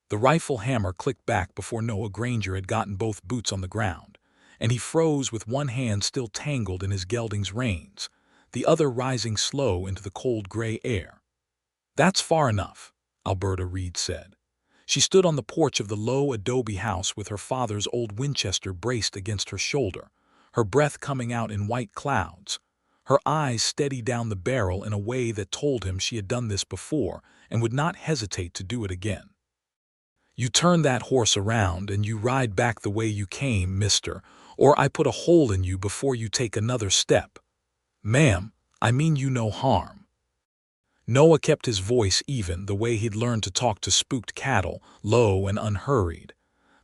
The rifle hammer clicked back before Noah Granger had gotten both boots on the ground, and he froze with one hand still tangled in his gelding's reins, the other rising slow into the cold gray air. "That's far enough," Alberta Reed said. She stood on the porch of the low adobe house with her father's old Winchester braced against her shoulder, her breath coming out in white clouds, her eyes steady down the barrel in a way that told him she had done this before and would not hesitate to do it again. "You turn that horse around and you ride back the way you came, mister, or I put a hole in you before you take another step. Ma'am, I mean you no harm." Noah kept his voice even, the way he'd learned to talk to spooked cattle, low and unhurried.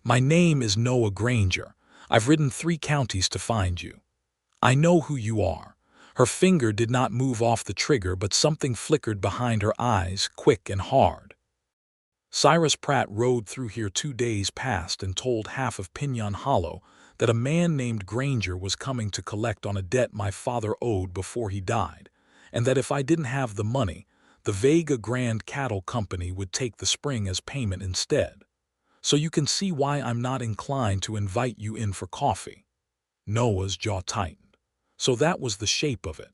"My name is Noah Granger. I've ridden 3 counties to find you. I know who you are." Her finger did not move off the trigger, but something flickered behind her eyes, quick and hard. "Cyrus Pratt rode through here 2 days past and told half of Pinyon Hollow that a man named Granger was coming to collect on a debt my father owed before he died, and that if I didn't have the money, the Vega Grand Cattle Company would take the spring as payment instead. So you can see why I'm not inclined to invite you in for coffee." Noah's jaw tightened. So that was the shape of it.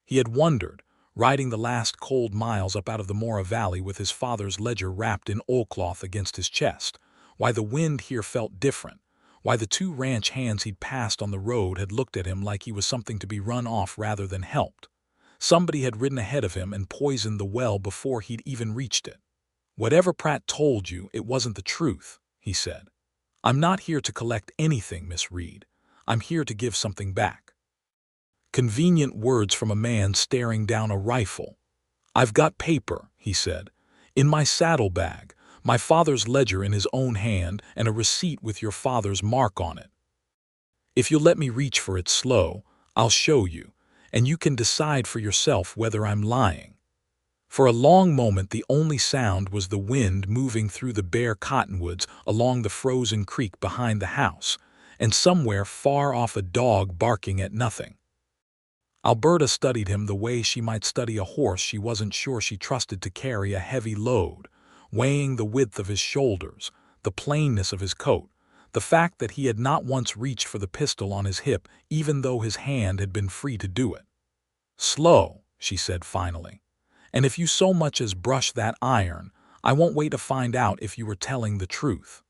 He had wondered, riding the last cold miles up out of the Mora Valley with his father's ledger wrapped in oilcloth against his chest, why the wind here felt different, why the 2 ranch hands he'd passed on the road had looked at him like he was something to be run off rather than helped. Somebody had ridden ahead of him and poisoned the well before he'd even reached it. "Whatever Pratt told you, it wasn't the truth," he said. "I'm not here to collect anything, Miss Reed. I'm here to give something back." Convenient words from a man staring down a rifle. "I've got paper," he said, "in my saddlebag, my father's ledger in his own hand, and a receipt with your father's mark on it. If you'll let me reach for it slow, I'll show you, and you can decide for yourself whether I'm lying." For a long moment the only sound was the wind moving through the bare cottonwoods along the frozen creek behind the house, and somewhere far off a dog barking at nothing. Alberta studied him the way she might study a horse she wasn't sure she trusted to carry a heavy load, weighing the width of his shoulders, the plainness of his coat, the fact that he had not once reached for the pistol on his hip even though his hand had been free to do it. "Slow," she said finally, "and if you so much as brush that iron, I won't wait to find out if you were telling the truth."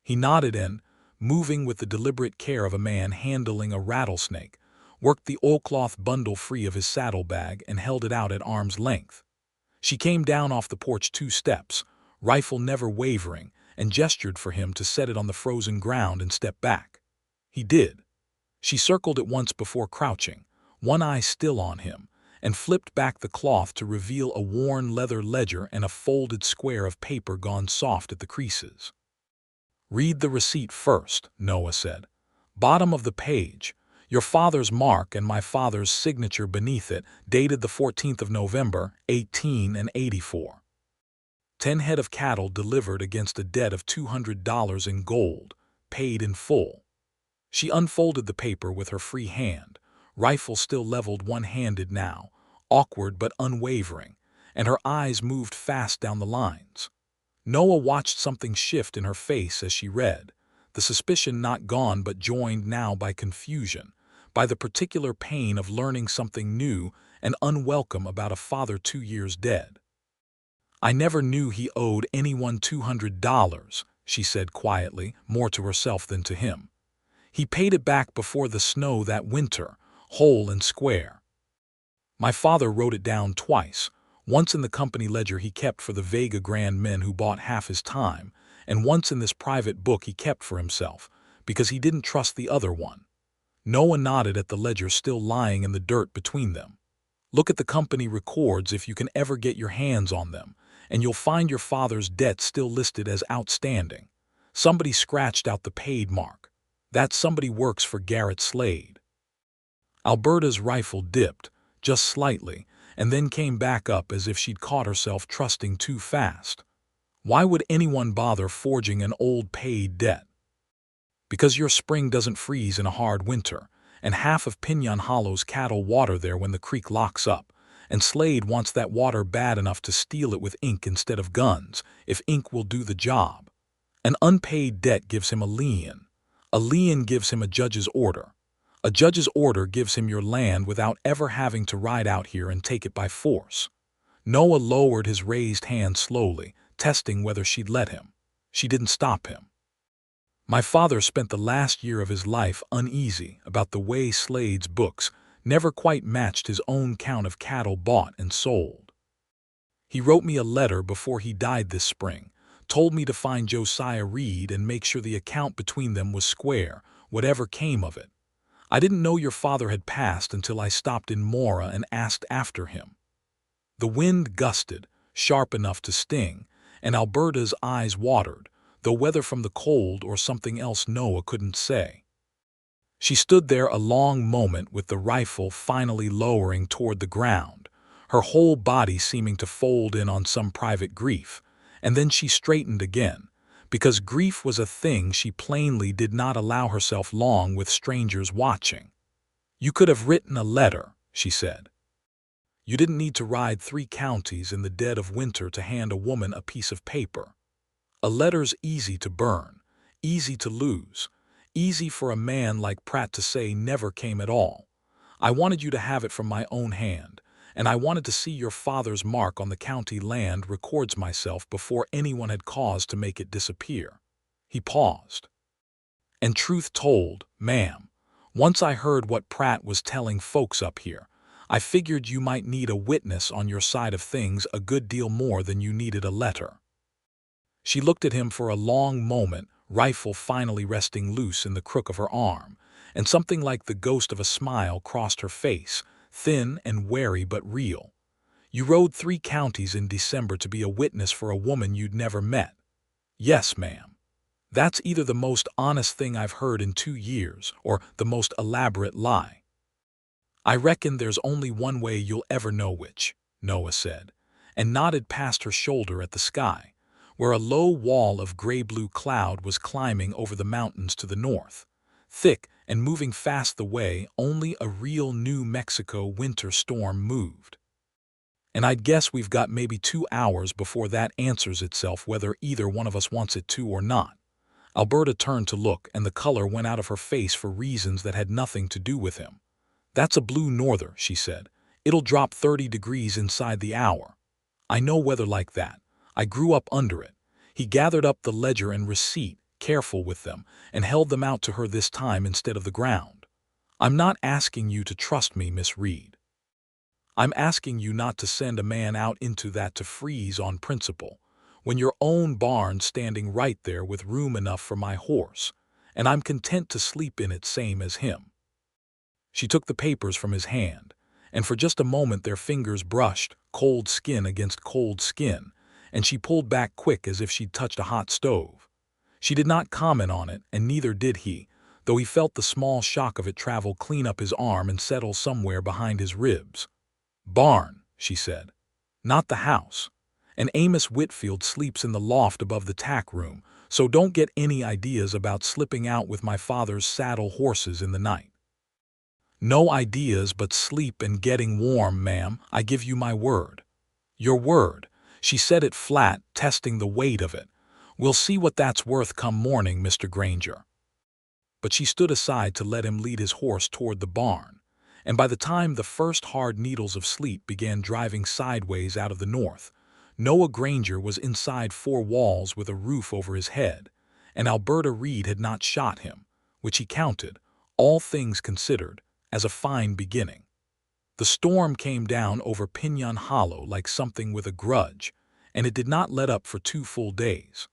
He nodded and, moving with the deliberate care of a man handling a rattlesnake, worked the oilcloth bundle free of his saddlebag and held it out at arm's length. She came down off the porch 2 steps, rifle never wavering, and gestured for him to set it on the frozen ground and step back. He did. She circled it once before crouching, one eye still on him, and flipped back the cloth to reveal a worn leather ledger and a folded square of paper gone soft at the creases. "Read the receipt first," Noah said. "Bottom of the page. Your father's mark and my father's signature beneath it, dated the 14th of November, 1884. 10 head of cattle delivered against a debt of $200 in gold, paid in full." She unfolded the paper with her free hand, rifle still leveled one-handed now, awkward but unwavering, and her eyes moved fast down the lines. Noah watched something shift in her face as she read, the suspicion not gone but joined now by confusion, by the particular pain of learning something new and unwelcome about a father 2 years dead. "I never knew he owed anyone $200, she said quietly, more to herself than to him. "He paid it back before the snow that winter, whole and square. My father wrote it down twice, once in the company ledger he kept for the Vega Grand men who bought half his time, and once in this private book he kept for himself, because he didn't trust the other one." Noah nodded at the ledger still lying in the dirt between them. "Look at the company records if you can ever get your hands on them, and you'll find your father's debt still listed as outstanding. Somebody scratched out the paid mark. That somebody works for Garrett Slade." Alberta's rifle dipped, just slightly, and then came back up as if she'd caught herself trusting too fast. Why would anyone bother forging an old paid debt? "Because your spring doesn't freeze in a hard winter, and half of Pinyon Hollow's cattle water there when the creek locks up, and Slade wants that water bad enough to steal it with ink instead of guns, if ink will do the job. An unpaid debt gives him a lien. A lien gives him a judge's order. A judge's order gives him your land without ever having to ride out here and take it by force. Noah lowered his raised hand slowly, testing whether she'd let him. She didn't stop him. My father spent the last year of his life uneasy about the way Slade's books never quite matched his own count of cattle bought and sold. He wrote me a letter before he died this spring, told me to find Josiah Reed and make sure the account between them was square, whatever came of it. I didn't know your father had passed until I stopped in Mora and asked after him. The wind gusted, sharp enough to sting, and Alberta's eyes watered, though whether from the cold or something else Noah couldn't say. She stood there a long moment with the rifle finally lowering toward the ground, her whole body seeming to fold in on some private grief, and then she straightened again, because grief was a thing she plainly did not allow herself long with strangers watching. "You could have written a letter," she said. "You didn't need to ride 3 counties in the dead of winter to hand a woman a piece of paper. A letter's easy to burn, easy to lose, easy for a man like Pratt to say never came at all. I wanted you to have it from my own hand, and I wanted to see your father's mark on the county land records myself before anyone had cause to make it disappear." He paused. "And truth told, ma'am, once I heard what Pratt was telling folks up here, I figured you might need a witness on your side of things a good deal more than you needed a letter." She looked at him for a long moment, rifle finally resting loose in the crook of her arm, and something like the ghost of a smile crossed her face, thin and wary but real. "You rode 3 counties in December to be a witness for a woman you'd never met." "Yes, ma'am. That's either the most honest thing I've heard in 2 years or the most elaborate lie." "I reckon there's only one way you'll ever know which," Noah said, and nodded past her shoulder at the sky, where a low wall of gray-blue cloud was climbing over the mountains to the north, thick and moving fast the way only a real New Mexico winter storm moved. "And I'd guess we've got maybe 2 hours before that answers itself whether either one of us wants it to or not." Alberta turned to look, and the color went out of her face for reasons that had nothing to do with him. "That's a blue norther," she said. "It'll drop 30 degrees inside the hour. I know weather like that. I grew up under it." He gathered up the ledger and receipt, careful with them, and held them out to her this time instead of the ground. "I'm not asking you to trust me, Miss Reed. I'm asking you not to send a man out into that to freeze on principle, when your own barn's standing right there with room enough for my horse, and I'm content to sleep in it same as him." She took the papers from his hand, and for just a moment their fingers brushed, cold skin against cold skin, and she pulled back quick as if she'd touched a hot stove. She did not comment on it, and neither did he, though he felt the small shock of it travel clean up his arm and settle somewhere behind his ribs. "Barn," she said, "not the house. And Amos Whitfield sleeps in the loft above the tack room, so don't get any ideas about slipping out with my father's saddle horses in the night." "No ideas but sleep and getting warm, ma'am, I give you my word." "Your word." She said it flat, testing the weight of it. "We'll see what that's worth come morning, Mr. Granger." But she stood aside to let him lead his horse toward the barn, and by the time the first hard needles of sleet began driving sideways out of the north, Noah Granger was inside 4 walls with a roof over his head, and Alberta Reed had not shot him, which he counted, all things considered, as a fine beginning. The storm came down over Pinyon Hollow like something with a grudge, and it did not let up for 2 full days.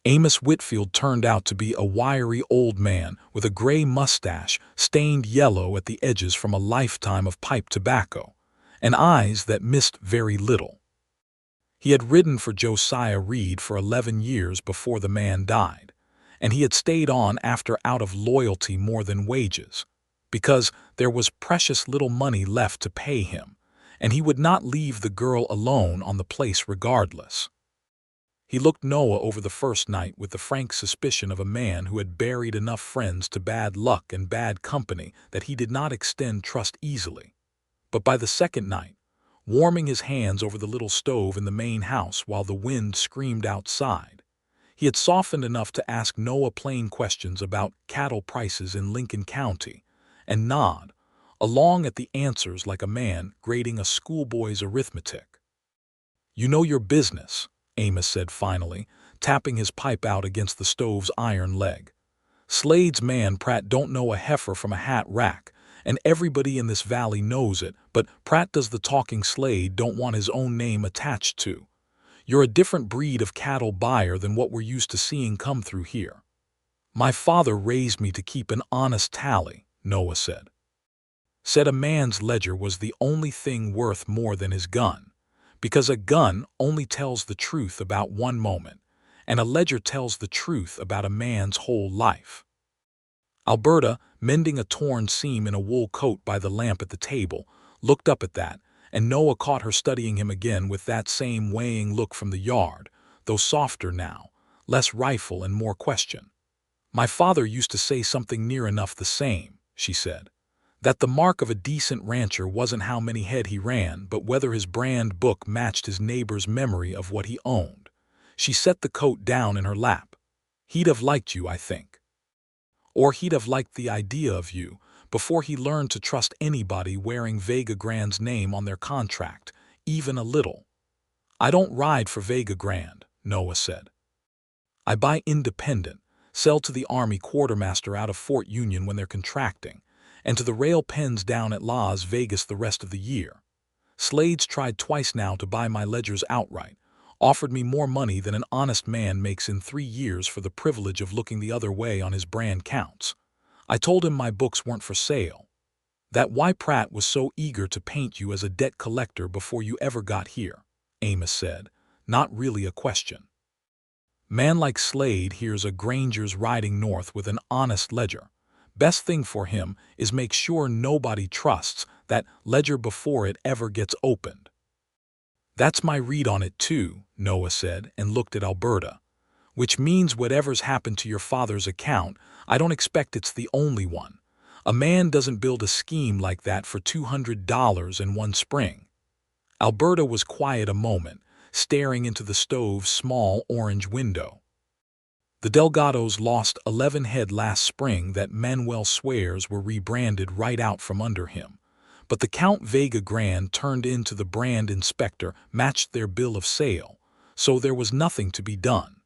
Amos Whitfield turned out to be a wiry old man with a gray mustache stained yellow at the edges from a lifetime of pipe tobacco, and eyes that missed very little. He had ridden for Josiah Reed for 11 years before the man died, and he had stayed on after out of loyalty more than wages, because there was precious little money left to pay him, and he would not leave the girl alone on the place regardless. He looked Noah over the first night with the frank suspicion of a man who had buried enough friends to bad luck and bad company that he did not extend trust easily. But by the second night, warming his hands over the little stove in the main house while the wind screamed outside. He had softened enough to ask Noah plain questions about cattle prices in Lincoln County, and nod along at the answers like a man grading a schoolboy's arithmetic. "You know your business," Amos said finally, tapping his pipe out against the stove's iron leg. "Slade's man Pratt don't know a heifer from a hat rack, and everybody in this valley knows it, but Pratt does the talking Slade don't want his own name attached to. You're a different breed of cattle buyer than what we're used to seeing come through here." "My father raised me to keep an honest tally," Noah said. Said a man's ledger was the only thing worth more than his gun, because a gun only tells the truth about one moment, and a ledger tells the truth about a man's whole life. Alberta, mending a torn seam in a wool coat by the lamp at the table, looked up at that, and Noah caught her studying him again with that same weighing look from the yard, though softer now, less rifle and more question. "My father used to say something near enough the same," she said. "That the mark of a decent rancher wasn't how many head he ran, but whether his brand book matched his neighbor's memory of what he owned." She set the coat down in her lap. "He'd have liked you, I think. Or he'd have liked the idea of you, before he learned to trust anybody wearing Vega Grand's name on their contract, even a little." "I don't ride for Vega Grand," Noah said. "I buy independent, sell to the Army quartermaster out of Fort Union when they're contracting, and to the rail pens down at Las Vegas the rest of the year. Slade's tried twice now to buy my ledgers outright, offered me more money than an honest man makes in 3 years for the privilege of looking the other way on his brand counts. I told him my books weren't for sale. That why Pratt was so eager to paint you as a debt collector before you ever got here," Amos said, not really a question. "Man like Slade hears a Granger's riding north with an honest ledger. Best thing for him is make sure nobody trusts that ledger before it ever gets opened." "That's my read on it too," Noah said, and looked at Alberta. "Which means whatever's happened to your father's account, I don't expect it's the only one. A man doesn't build a scheme like that for $200 in one spring." Alberta was quiet a moment, staring into the stove's small orange window. "The Delgados lost 11 head last spring that Manuel swears were rebranded right out from under him. But the Count Vega Grand turned into the brand inspector matched their bill of sale, so there was nothing to be done.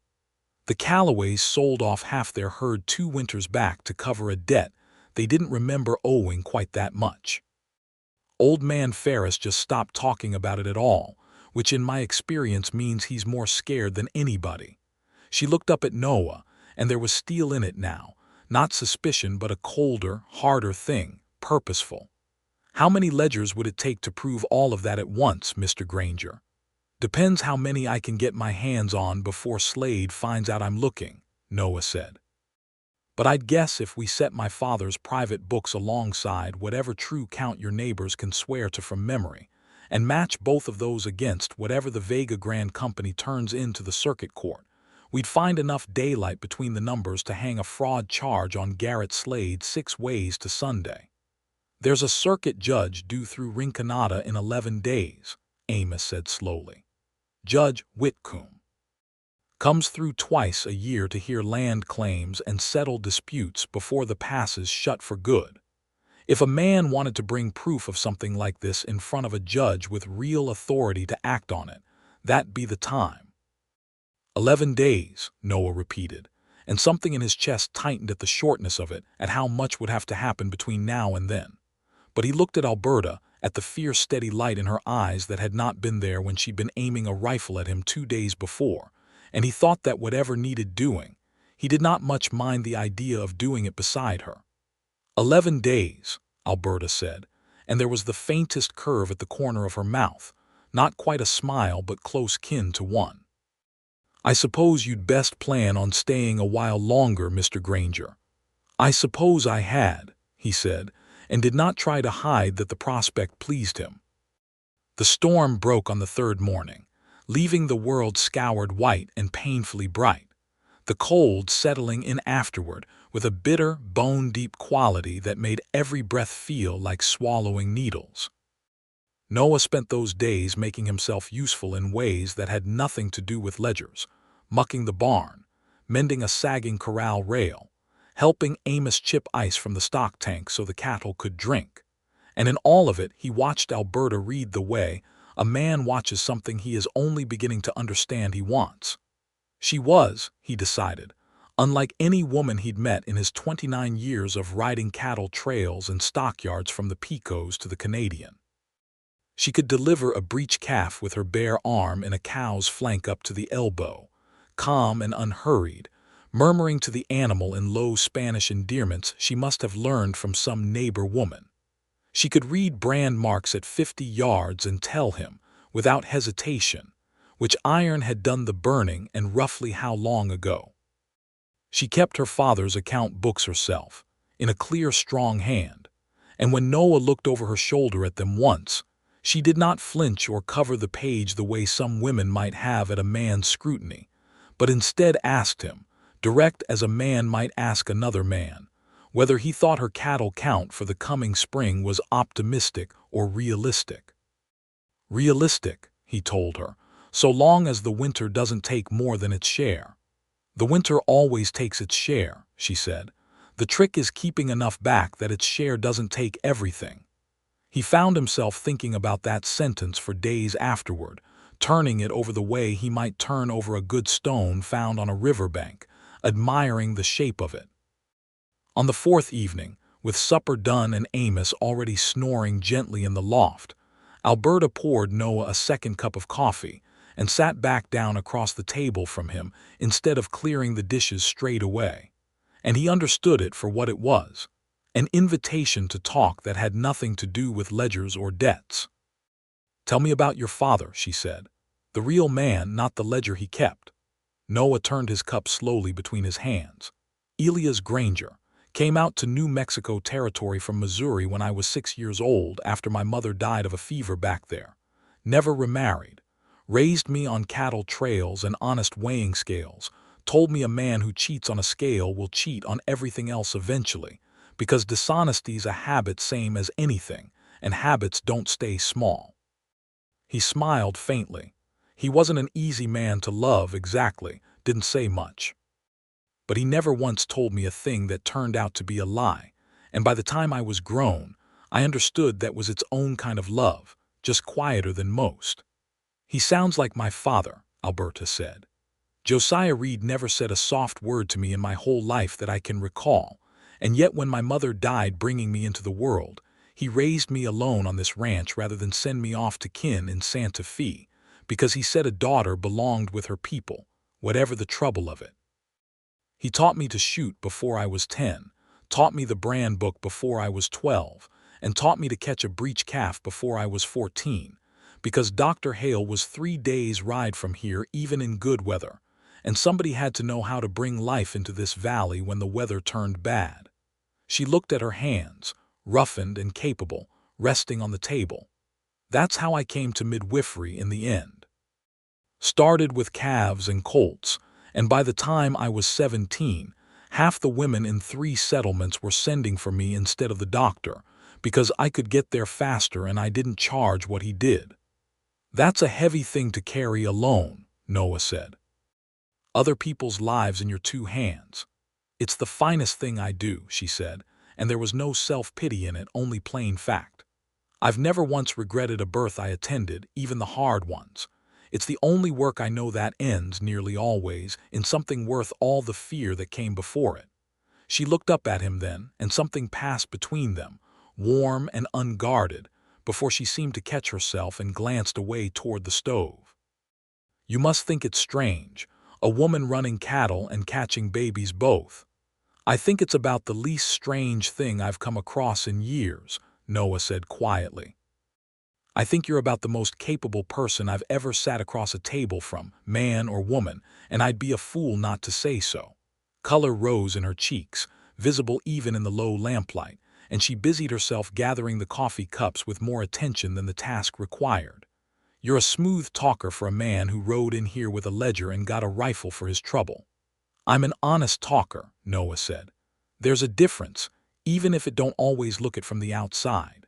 The Callaways sold off half their herd 2 winters back to cover a debt they didn't remember owing quite that much. Old man Ferris just stopped talking about it at all, which in my experience means he's more scared than anybody." She looked up at Noah, and there was steel in it now, not suspicion but a colder, harder thing, purposeful. "How many ledgers would it take to prove all of that at once, Mr. Granger?" "Depends how many I can get my hands on before Slade finds out I'm looking," Noah said. "But I'd guess if we set my father's private books alongside whatever true count your neighbors can swear to from memory, and match both of those against whatever the Vega Grand Company turns into the circuit court, we'd find enough daylight between the numbers to hang a fraud charge on Garrett Slade 6 ways to Sunday. There's a circuit judge due through Rinconada in 11 days, Amos said slowly. Judge Whitcomb. Comes through twice a year to hear land claims and settle disputes before the passes shut for good. If a man wanted to bring proof of something like this in front of a judge with real authority to act on it, that'd be the time. 11 days, Noah repeated, and something in his chest tightened at the shortness of it, at how much would have to happen between now and then. But he looked at Alberta, at the fierce steady light in her eyes that had not been there when she'd been aiming a rifle at him 2 days before, and he thought that whatever needed doing, he did not much mind the idea of doing it beside her. 11 days, Alberta said, and there was the faintest curve at the corner of her mouth, not quite a smile but close kin to one. I suppose you'd best plan on staying a while longer, Mr. Granger. I suppose I had, he said, and did not try to hide that the prospect pleased him. The storm broke on the 3rd morning, leaving the world scoured white and painfully bright, the cold settling in afterward with a bitter, bone-deep quality that made every breath feel like swallowing needles. Noah spent those days making himself useful in ways that had nothing to do with ledgers, mucking the barn, mending a sagging corral rail, helping Amos chip ice from the stock tank so the cattle could drink. And in all of it, he watched Alberta read the way a man watches something he is only beginning to understand he wants. She was, he decided, unlike any woman he'd met in his 29 years of riding cattle trails and stockyards from the Pecos to the Canadian. She could deliver a breech calf with her bare arm in a cow's flank up to the elbow, calm and unhurried, murmuring to the animal in low Spanish endearments she must have learned from some neighbor woman. She could read brand marks at 50 yards and tell him, without hesitation, which iron had done the burning and roughly how long ago. She kept her father's account books herself, in a clear, strong hand, and when Noah looked over her shoulder at them once, she did not flinch or cover the page the way some women might have at a man's scrutiny, but instead asked him, direct as a man might ask another man, whether he thought her cattle count for the coming spring was optimistic or realistic. Realistic, he told her, so long as the winter doesn't take more than its share. The winter always takes its share, she said. The trick is keeping enough back that its share doesn't take everything. He found himself thinking about that sentence for days afterward, turning it over the way he might turn over a good stone found on a riverbank, admiring the shape of it. On the fourth evening, with supper done and Amos already snoring gently in the loft, Alberta poured Noah a second cup of coffee and sat back down across the table from him instead of clearing the dishes straight away. And he understood it for what it was, an invitation to talk that had nothing to do with ledgers or debts. "Tell me about your father," she said. "The real man, not the ledger he kept." Noah turned his cup slowly between his hands. "Elias Granger. Came out to New Mexico territory from Missouri when I was 6 years old after my mother died of a fever back there. Never remarried. Raised me on cattle trails and honest weighing scales. Told me a man who cheats on a scale will cheat on everything else eventually, because dishonesty's a habit same as anything, and habits don't stay small." He smiled faintly. He wasn't an easy man to love exactly, didn't say much. But he never once told me a thing that turned out to be a lie, and by the time I was grown, I understood that was its own kind of love, just quieter than most. "He sounds like my father," Alberta said. "Josiah Reed never said a soft word to me in my whole life that I can recall, and yet when my mother died bringing me into the world, he raised me alone on this ranch rather than send me off to kin in Santa Fe, because he said a daughter belonged with her people, whatever the trouble of it. He taught me to shoot before I was 10, taught me the brand book before I was 12, and taught me to catch a breech calf before I was 14, because Dr. Hale was 3 days' ride from here even in good weather, and somebody had to know how to bring life into this valley when the weather turned bad." She looked at her hands, roughened and capable, resting on the table. "That's how I came to midwifery in the end. Started with calves and colts, and by the time I was 17, half the women in 3 settlements were sending for me instead of the doctor, because I could get there faster and I didn't charge what he did." "That's a heavy thing to carry alone," Noah said. "Other people's lives in your 2 hands. It's the finest thing I do," she said, and there was no self-pity in it, only plain fact. "I've never once regretted a birth I attended, even the hard ones. It's the only work I know that ends, nearly always, in something worth all the fear that came before it." She looked up at him then, and something passed between them, warm and unguarded, before she seemed to catch herself and glanced away toward the stove. "You must think it's strange, a woman running cattle and catching babies both. I think it's about the least strange thing I've come across in years," Noah said quietly. "I think you're about the most capable person I've ever sat across a table from, man or woman, and I'd be a fool not to say so." Color rose in her cheeks, visible even in the low lamplight, and she busied herself gathering the coffee cups with more attention than the task required. "You're a smooth talker for a man who rode in here with a ledger and got a rifle for his trouble." "I'm an honest talker," Noah said. "There's a difference, even if it don't always look it from the outside."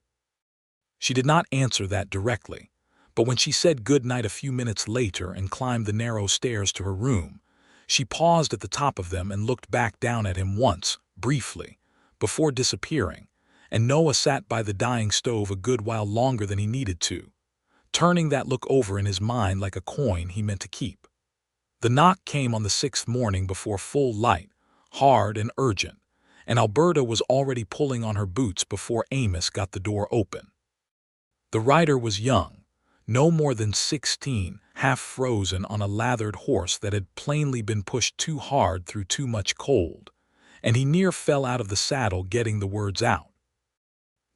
She did not answer that directly, but when she said good night a few minutes later and climbed the narrow stairs to her room, she paused at the top of them and looked back down at him once, briefly, before disappearing, and Noah sat by the dying stove a good while longer than he needed to, turning that look over in his mind like a coin he meant to keep. The knock came on the 6th morning before full light, hard and urgent, and Alberta was already pulling on her boots before Amos got the door open. The rider was young, no more than 16, half frozen on a lathered horse that had plainly been pushed too hard through too much cold, and he near fell out of the saddle getting the words out.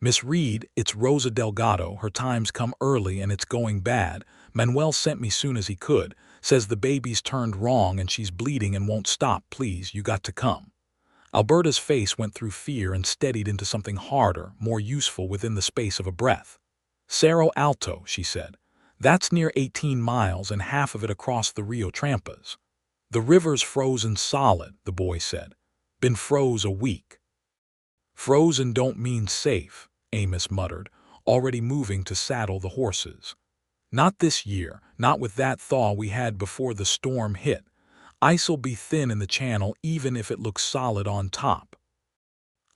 "Miss Reed, it's Rosa Delgado, her time's come early and it's going bad. Manuel sent me soon as he could, says the baby's turned wrong and she's bleeding and won't stop. Please, you got to come." Alberta's face went through fear and steadied into something harder, more useful within the space of a breath. "Cerro Alto," she said. "That's near 18 miles and half of it across the Rio Trampas." "The river's frozen solid," the boy said. "Been froze a week." "Frozen don't mean safe," Amos muttered, already moving to saddle the horses. "Not this year, not with that thaw we had before the storm hit. Ice'll be thin in the channel even if it looks solid on top."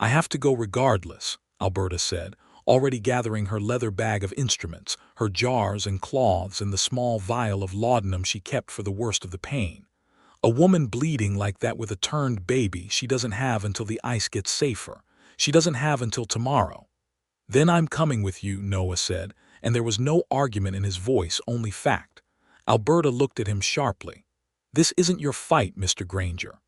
"I have to go regardless," Alberta said, already gathering her leather bag of instruments, her jars and cloths and the small vial of laudanum she kept for the worst of the pain. "A woman bleeding like that with a turned baby she doesn't have until the ice gets safer. She doesn't have until tomorrow." "Then I'm coming with you," Noah said, and there was no argument in his voice, only fact. Alberta looked at him sharply. "This isn't your fight, Mr. Granger."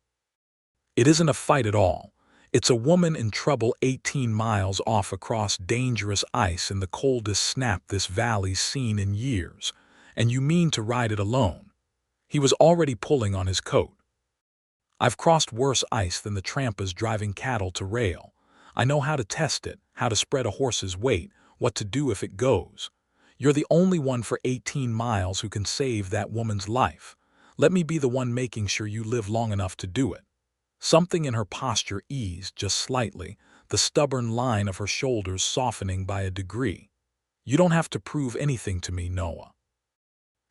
"It isn't a fight at all. It's a woman in trouble 18 miles off across dangerous ice in the coldest snap this valley's seen in years, and you mean to ride it alone." He was already pulling on his coat. "I've crossed worse ice than the Trampas driving cattle to rail. I know how to test it, how to spread a horse's weight, what to do if it goes. You're the only one for 18 miles who can save that woman's life. Let me be the one making sure you live long enough to do it." Something in her posture eased just slightly, the stubborn line of her shoulders softening by a degree. "You don't have to prove anything to me, Noah."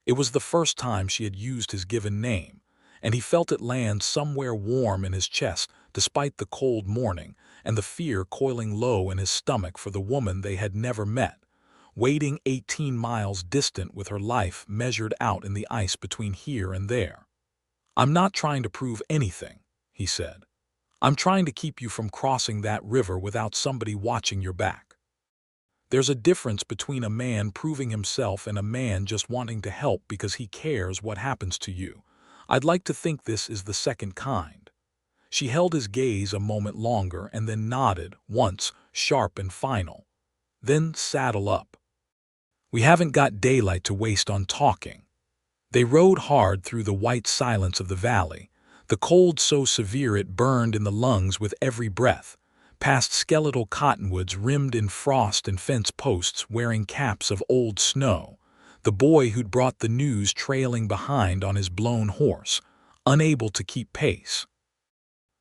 It was the first time she had used his given name, and he felt it land somewhere warm in his chest despite the cold morning and the fear coiling low in his stomach for the woman they had never met, waiting 18 miles distant with her life measured out in the ice between here and there. "I'm not trying to prove anything," he said. "I'm trying to keep you from crossing that river without somebody watching your back. There's a difference between a man proving himself and a man just wanting to help because he cares what happens to you. I'd like to think this is the second kind." She held his gaze a moment longer and then nodded, once, sharp and final. "Then saddle up. We haven't got daylight to waste on talking." They rode hard through the white silence of the valley, the cold so severe it burned in the lungs with every breath, past skeletal cottonwoods rimmed in frost and fence posts wearing caps of old snow, the boy who'd brought the news trailing behind on his blown horse, unable to keep pace.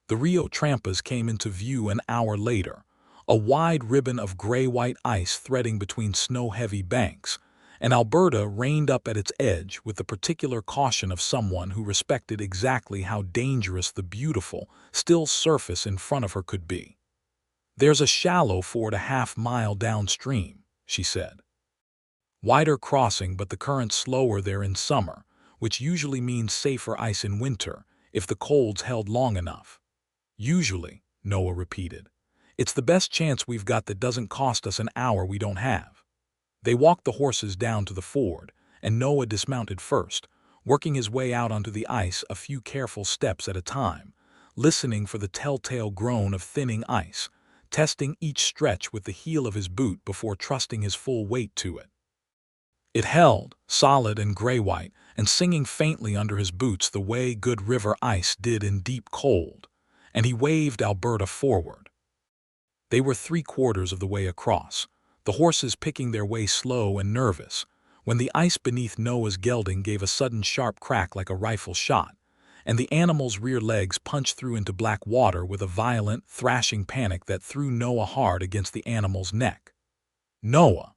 The Rio Trampas came into view an hour later, a wide ribbon of gray-white ice threading between snow-heavy banks, and Alberta reined up at its edge with the particular caution of someone who respected exactly how dangerous the beautiful, still surface in front of her could be. "There's a shallow 4.5 miles downstream," she said. "Wider crossing, but the current slower there in summer, which usually means safer ice in winter, if the cold's held long enough." "Usually," Noah repeated. "It's the best chance we've got that doesn't cost us an hour we don't have." They walked the horses down to the ford, and Noah dismounted first, working his way out onto the ice a few careful steps at a time, listening for the telltale groan of thinning ice, testing each stretch with the heel of his boot before trusting his full weight to it. It held, solid and gray-white, and singing faintly under his boots the way good river ice did in deep cold, and he waved Alberta forward. They were 3/4 of the way across, the horses picking their way slow and nervous, when the ice beneath Noah's gelding gave a sudden sharp crack like a rifle shot, and the animal's rear legs punched through into black water with a violent, thrashing panic that threw Noah hard against the animal's neck. "Noah!"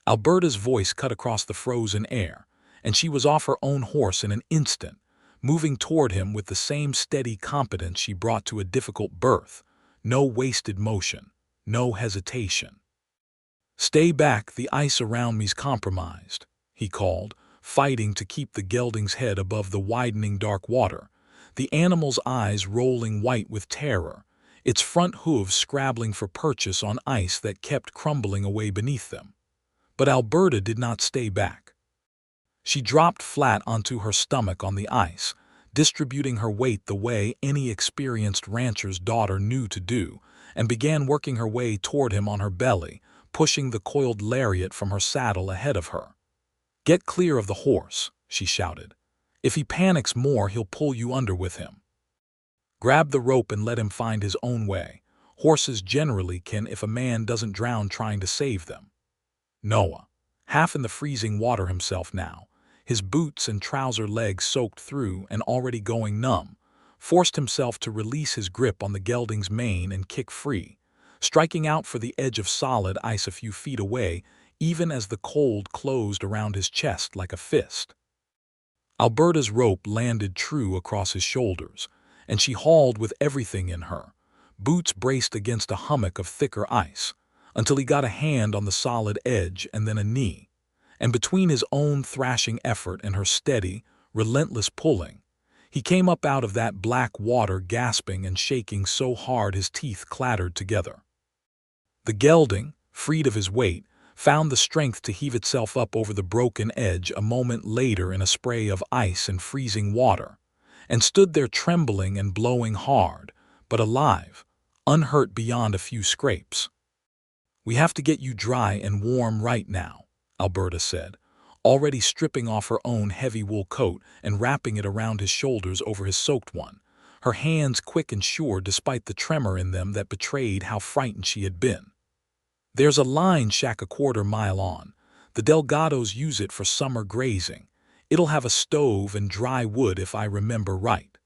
Alberta's voice cut across the frozen air, and she was off her own horse in an instant, moving toward him with the same steady competence she brought to a difficult birth. No wasted motion, no hesitation. "Stay back, the ice around me's compromised," he called, fighting to keep the gelding's head above the widening dark water, the animal's eyes rolling white with terror, its front hooves scrabbling for purchase on ice that kept crumbling away beneath them. But Alberta did not stay back. She dropped flat onto her stomach on the ice, distributing her weight the way any experienced rancher's daughter knew to do, and began working her way toward him on her belly, pushing the coiled lariat from her saddle ahead of her. "Get clear of the horse," she shouted. "If he panics more, he'll pull you under with him. Grab the rope and let him find his own way. Horses generally can if a man doesn't drown trying to save them." Noah, half in the freezing water himself now, his boots and trouser legs soaked through and already going numb, forced himself to release his grip on the gelding's mane and kick free, striking out for the edge of solid ice a few feet away, even as the cold closed around his chest like a fist. Alberta's rope landed true across his shoulders, and she hauled with everything in her, boots braced against a hummock of thicker ice, until he got a hand on the solid edge and then a knee, and between his own thrashing effort and her steady, relentless pulling, he came up out of that black water gasping and shaking so hard his teeth clattered together. The gelding, freed of his weight, found the strength to heave itself up over the broken edge a moment later in a spray of ice and freezing water, and stood there trembling and blowing hard, but alive, unhurt beyond a few scrapes. "We have to get you dry and warm right now," Alberta said, already stripping off her own heavy wool coat and wrapping it around his shoulders over his soaked one, her hands quick and sure despite the tremor in them that betrayed how frightened she had been. "There's a line shack a quarter-mile on. The Delgados use it for summer grazing. It'll have a stove and dry wood if I remember right."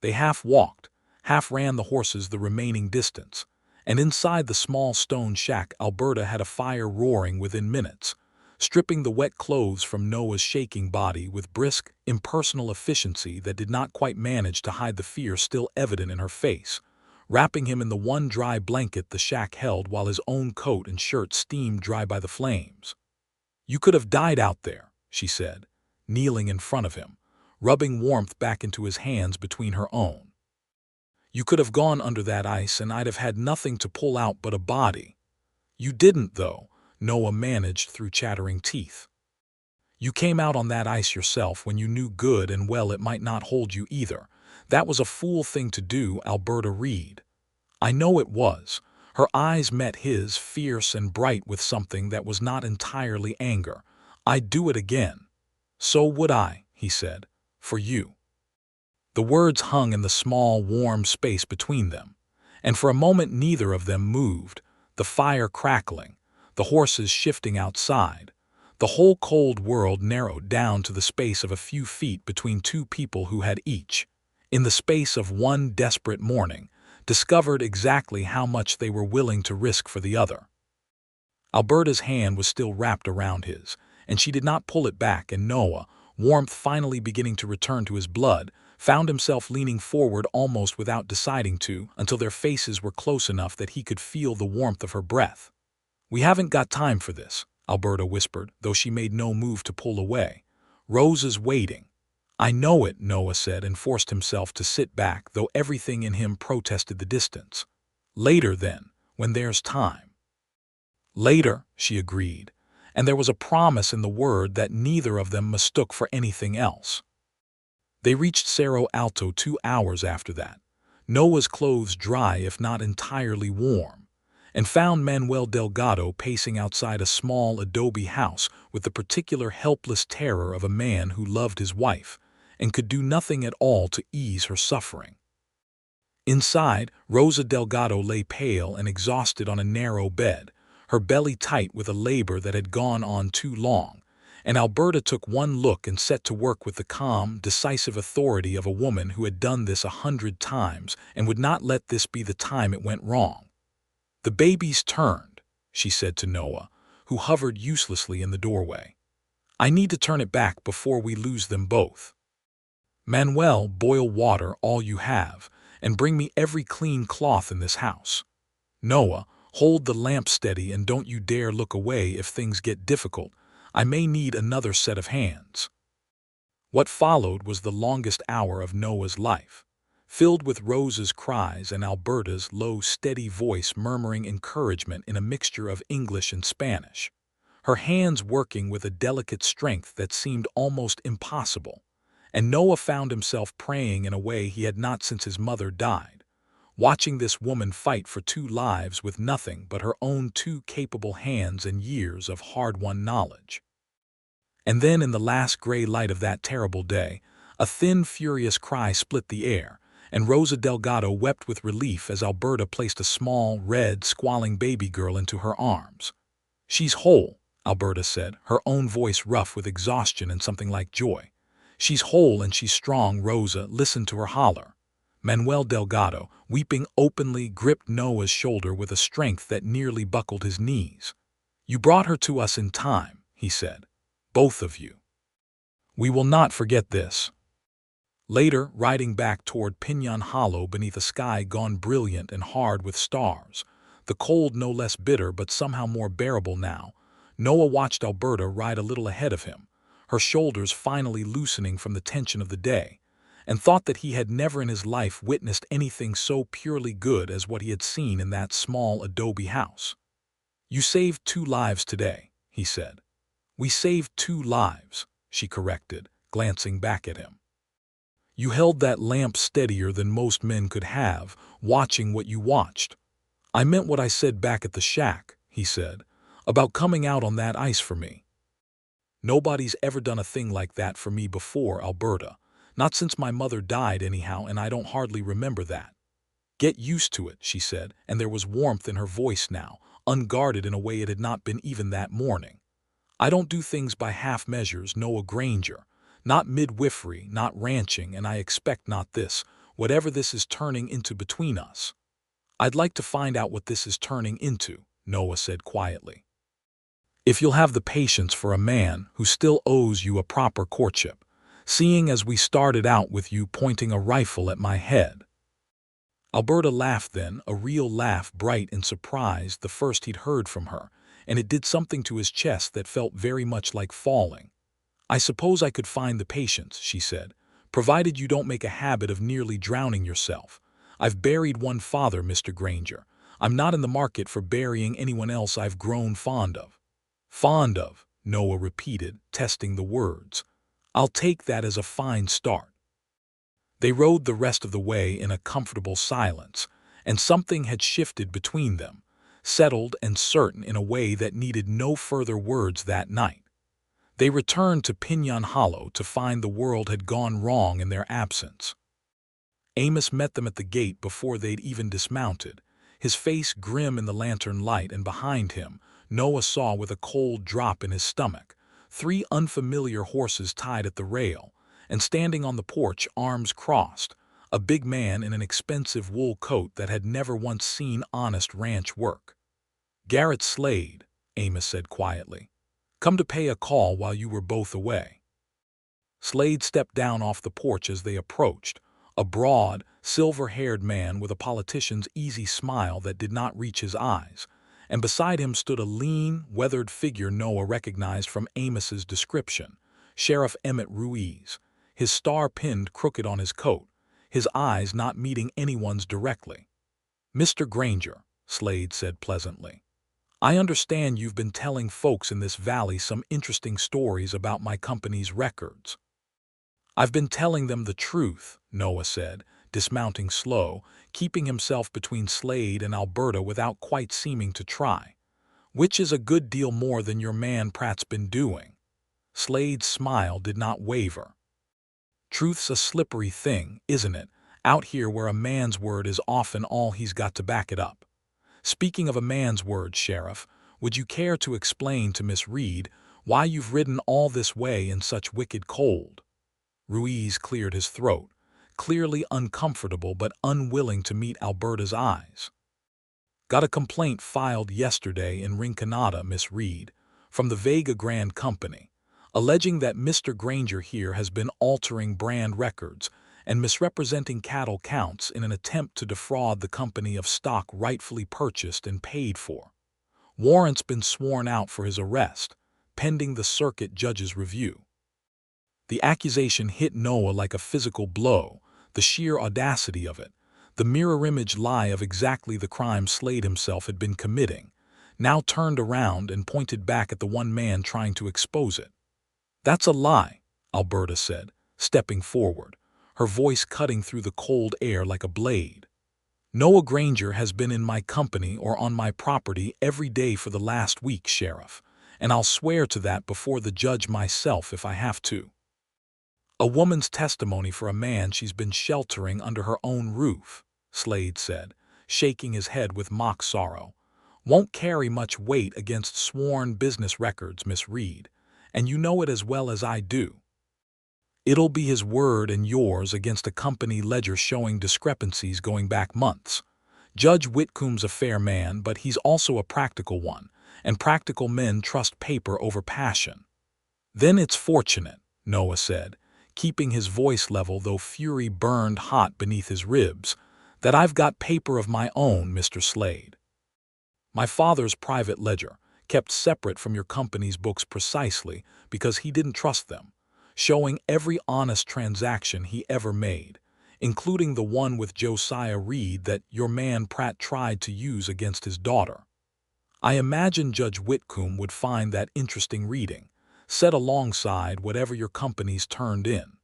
They half walked, half ran the horses the remaining distance, and inside the small stone shack Alberta had a fire roaring within minutes, stripping the wet clothes from Noah's shaking body with brisk, impersonal efficiency that did not quite manage to hide the fear still evident in her face, wrapping him in the one dry blanket the shack held while his own coat and shirt steamed dry by the flames. "You could have died out there," she said, kneeling in front of him, rubbing warmth back into his hands between her own. "You could have gone under that ice and I'd have had nothing to pull out but a body. You didn't, though," Noah managed through chattering teeth. "You came out on that ice yourself when you knew good and well it might not hold you either. That was a fool thing to do, Alberta Reed." "I know it was." Her eyes met his, fierce and bright with something that was not entirely anger. "I'd do it again." "So would I," he said, "for you." The words hung in the small, warm space between them, and for a moment neither of them moved, the fire crackling, the horses shifting outside, the whole cold world narrowed down to the space of a few feet between two people who had each, in the space of one desperate morning, discovered exactly how much they were willing to risk for the other. Alberta's hand was still wrapped around his, and she did not pull it back, and Noah, warmth finally beginning to return to his blood, found himself leaning forward almost without deciding to, until their faces were close enough that he could feel the warmth of her breath. "We haven't got time for this," Alberta whispered, though she made no move to pull away. "Rose is waiting." "I know it," Noah said, and forced himself to sit back, though everything in him protested the distance. "Later, then, when there's time." "Later," she agreed, and there was a promise in the word that neither of them mistook for anything else. They reached Cerro Alto 2 hours after that, Noah's clothes dry if not entirely warm, and found Manuel Delgado pacing outside a small adobe house with the particular helpless terror of a man who loved his wife and could do nothing at all to ease her suffering. Inside, Rosa Delgado lay pale and exhausted on a narrow bed, her belly tight with a labor that had gone on too long, and Alberta took one look and set to work with the calm, decisive authority of a woman who had done this 100 times and would not let this be the time it went wrong. "The baby's turned," she said to Noah, who hovered uselessly in the doorway. "I need to turn it back before we lose them both." "Manuel, boil water all you have, and bring me every clean cloth in this house. Noah, hold the lamp steady and don't you dare look away if things get difficult. I may need another set of hands." What followed was the longest hour of Noah's life, filled with Rose's cries and Alberta's low, steady voice murmuring encouragement in a mixture of English and Spanish, her hands working with a delicate strength that seemed almost impossible. And Noah found himself praying in a way he had not since his mother died, watching this woman fight for two lives with nothing but her own two capable hands and years of hard-won knowledge. And then in the last gray light of that terrible day, a thin, furious cry split the air, and Rosa Delgado wept with relief as Alberta placed a small, red, squalling baby girl into her arms. "She's whole," Alberta said, her own voice rough with exhaustion and something like joy. "She's whole and she's strong." Rosa listened to her holler. Manuel Delgado, weeping openly, gripped Noah's shoulder with a strength that nearly buckled his knees. "You brought her to us in time," he said. "Both of you. We will not forget this." Later, riding back toward Piñon Hollow beneath a sky gone brilliant and hard with stars, the cold no less bitter but somehow more bearable now, Noah watched Alberta ride a little ahead of him, her shoulders finally loosening from the tension of the day, and thought that he had never in his life witnessed anything so purely good as what he had seen in that small adobe house. "You saved 2 lives today," he said. "We saved 2 lives," she corrected, glancing back at him. "You held that lamp steadier than most men could have, watching what you watched." "I meant what I said back at the shack," he said, "about coming out on that ice for me. Nobody's ever done a thing like that for me before, Alberta. Not since my mother died anyhow, and I don't hardly remember that." "Get used to it," she said, and there was warmth in her voice now, unguarded in a way it had not been even that morning. "I don't do things by half measures, Noah Granger. Not midwifery, not ranching, and I expect not this, whatever this is turning into between us." "I'd like to find out what this is turning into," Noah said quietly. "If you'll have the patience for a man who still owes you a proper courtship, seeing as we started out with you pointing a rifle at my head." Alberta laughed then, a real laugh, bright in surprise, the first he'd heard from her, and it did something to his chest that felt very much like falling. "I suppose I could find the patience," she said, "provided you don't make a habit of nearly drowning yourself. I've buried one father, Mr. Granger. I'm not in the market for burying anyone else I've grown fond of." "Fond of," Noah repeated, testing the words. "I'll take that as a fine start." They rode the rest of the way in a comfortable silence, and something had shifted between them, settled and certain in a way that needed no further words that night. They returned to Piñon Hollow to find the world had gone wrong in their absence. Amos met them at the gate before they'd even dismounted, his face grim in the lantern light, and behind him, Noah saw with a cold drop in his stomach, 3 unfamiliar horses tied at the rail, and standing on the porch, arms crossed, a big man in an expensive wool coat that had never once seen honest ranch work. "Garrett Slade," Amos said quietly. "Come to pay a call while you were both away." Slade stepped down off the porch as they approached, a broad, silver-haired man with a politician's easy smile that did not reach his eyes, and beside him stood a lean, weathered figure Noah recognized from Amos's description, Sheriff Emmett Ruiz, his star pinned crooked on his coat, his eyes not meeting anyone's directly. "Mr. Granger," Slade said pleasantly, "I understand you've been telling folks in this valley some interesting stories about my company's records." "I've been telling them the truth," Noah said, dismounting slow, keeping himself between Slade and Alberta without quite seeming to try. "Which is a good deal more than your man Pratt's been doing." Slade's smile did not waver. "Truth's a slippery thing, isn't it, out here where a man's word is often all he's got to back it up. Speaking of a man's word, Sheriff, would you care to explain to Miss Reed why you've ridden all this way in such wicked cold?" Ruiz cleared his throat, clearly uncomfortable but unwilling to meet Alberta's eyes. Got a complaint filed yesterday in Rinconada, Miss Reed, from the Vega Grand Company, alleging that Mr. Granger here has been altering brand records and misrepresenting cattle counts in an attempt to defraud the company of stock rightfully purchased and paid for. Warrant's been sworn out for his arrest, pending the circuit judge's review. The accusation hit Noah like a physical blow, the sheer audacity of it, the mirror-image lie of exactly the crime Slade himself had been committing, now turned around and pointed back at the one man trying to expose it. "That's a lie," Alberta said, stepping forward, her voice cutting through the cold air like a blade. "Noah Granger has been in my company or on my property every day for the last week, Sheriff, and I'll swear to that before the judge myself if I have to." "A woman's testimony for a man she's been sheltering under her own roof," Slade said, shaking his head with mock sorrow, "won't carry much weight against sworn business records, Miss Reed, and you know it as well as I do. It'll be his word and yours against a company ledger showing discrepancies going back months. Judge Whitcomb's a fair man, but he's also a practical one, and practical men trust paper over passion." "Then it's fortunate," Noah said, keeping his voice level though fury burned hot beneath his ribs, "that I've got paper of my own, Mr. Slade. My father's private ledger, kept separate from your company's books precisely because he didn't trust them, showing every honest transaction he ever made, including the one with Josiah Reed that your man Pratt tried to use against his daughter. I imagine Judge Whitcomb would find that interesting reading, set alongside whatever your company's turned in."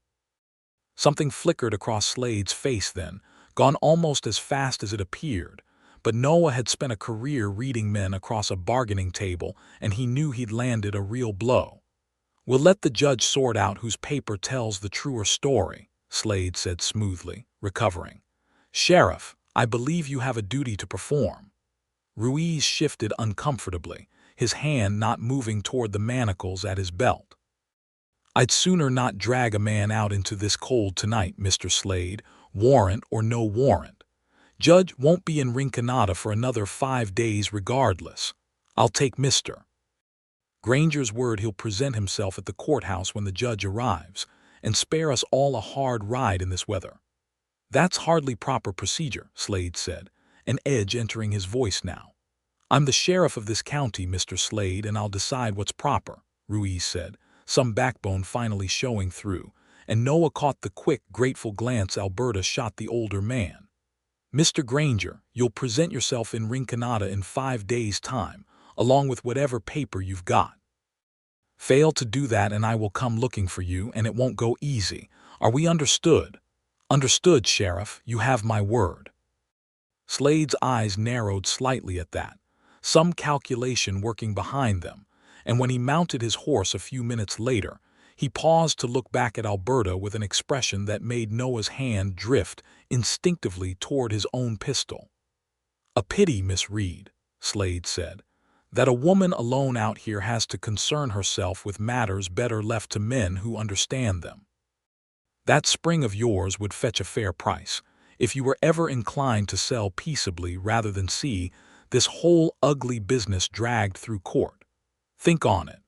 Something flickered across Slade's face then, gone almost as fast as it appeared, but Noah had spent a career reading men across a bargaining table, and he knew he'd landed a real blow. "We'll let the judge sort out whose paper tells the truer story," Slade said smoothly, recovering. "Sheriff, I believe you have a duty to perform." Ruiz shifted uncomfortably, his hand not moving toward the manacles at his belt. "I'd sooner not drag a man out into this cold tonight, Mr. Slade, warrant or no warrant. Judge won't be in Rinconada for another 5 days regardless. I'll take Mr. Granger's word he'll present himself at the courthouse when the judge arrives, and spare us all a hard ride in this weather." "That's hardly proper procedure," Slade said, an edge entering his voice now. "I'm the sheriff of this county, Mr. Slade, and I'll decide what's proper," Ruiz said, some backbone finally showing through, and Noah caught the quick, grateful glance Alberta shot the older man. "Mr. Granger, you'll present yourself in Rinconada in 5 days' time, along with whatever paper you've got. Fail to do that and I will come looking for you, and it won't go easy. Are we understood?" "Understood, Sheriff. You have my word." Slade's eyes narrowed slightly at that, some calculation working behind them, and when he mounted his horse a few minutes later, he paused to look back at Alberta with an expression that made Noah's hand drift instinctively toward his own pistol. "A pity, Miss Reed," Slade said, "that a woman alone out here has to concern herself with matters better left to men who understand them. That spring of yours would fetch a fair price, if you were ever inclined to sell peaceably rather than see this whole ugly business dragged through court. Think on it.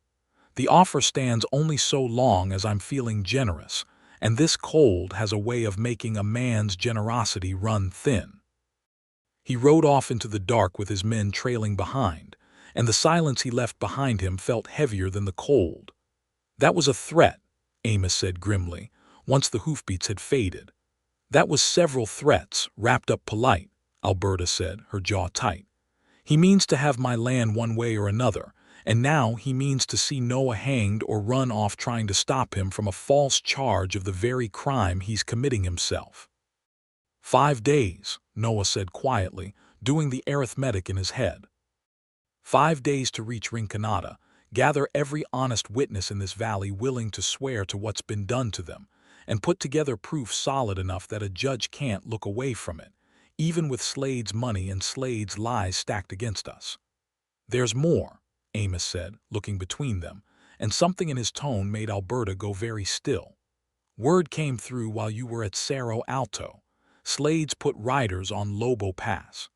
The offer stands only so long as I'm feeling generous, and this cold has a way of making a man's generosity run thin." He rode off into the dark with his men trailing behind, and the silence he left behind him felt heavier than the cold. "That was a threat," Amos said grimly, once the hoofbeats had faded. "That was several threats, wrapped up polite," Alberta said, her jaw tight. "He means to have my land one way or another, and now he means to see Noah hanged or run off trying to stop him from a false charge of the very crime he's committing himself." 5 days, Noah said quietly, doing the arithmetic in his head. 5 days to reach Rinconada, gather every honest witness in this valley willing to swear to what's been done to them, and put together proof solid enough that a judge can't look away from it, even with Slade's money and Slade's lies stacked against us. "There's more," Amos said, looking between them, and something in his tone made Alberta go very still. "Word came through while you were at Cerro Alto. Slade's put riders on Lobo Pass."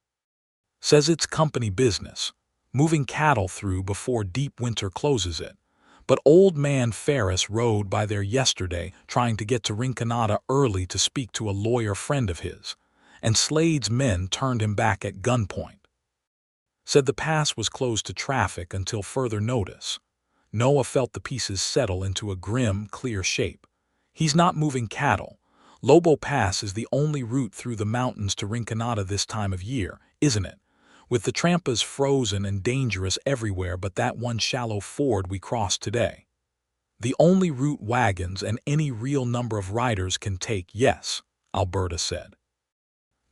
Says it's company business, moving cattle through before deep winter closes it. But old man Ferris rode by there yesterday trying to get to Rinconada early to speak to a lawyer friend of his, and Slade's men turned him back at gunpoint. Said the pass was closed to traffic until further notice. Noah felt the pieces settle into a grim, clear shape. He's not moving cattle. Lobo Pass is the only route through the mountains to Rinconada this time of year, isn't it? With the trampas frozen and dangerous everywhere but that one shallow ford we crossed today. The only route wagons and any real number of riders can take, yes, Alberta said.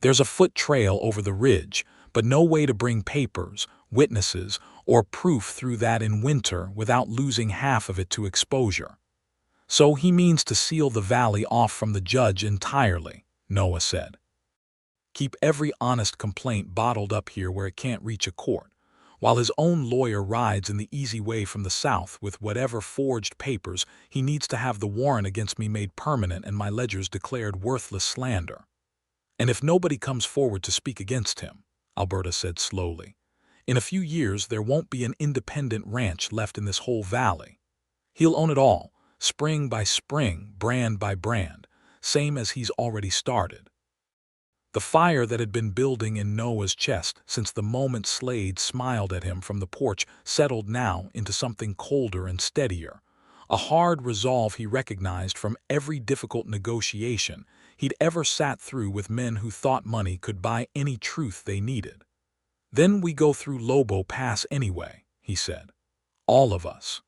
There's a foot trail over the ridge, but no way to bring papers, witnesses, or proof through that in winter without losing half of it to exposure. So he means to seal the valley off from the judge entirely, Noah said. Keep every honest complaint bottled up here where it can't reach a court, while his own lawyer rides in the easy way from the south with whatever forged papers he needs to have the warrant against me made permanent and my ledgers declared worthless slander. And if nobody comes forward to speak against him, Alberta said slowly, in a few years there won't be an independent ranch left in this whole valley. He'll own it all, spring by spring, brand by brand, same as he's already started. The fire that had been building in Noah's chest since the moment Slade smiled at him from the porch settled now into something colder and steadier, a hard resolve he recognized from every difficult negotiation he'd ever sat through with men who thought money could buy any truth they needed. Then we go through Lobo Pass anyway, he said. All of us.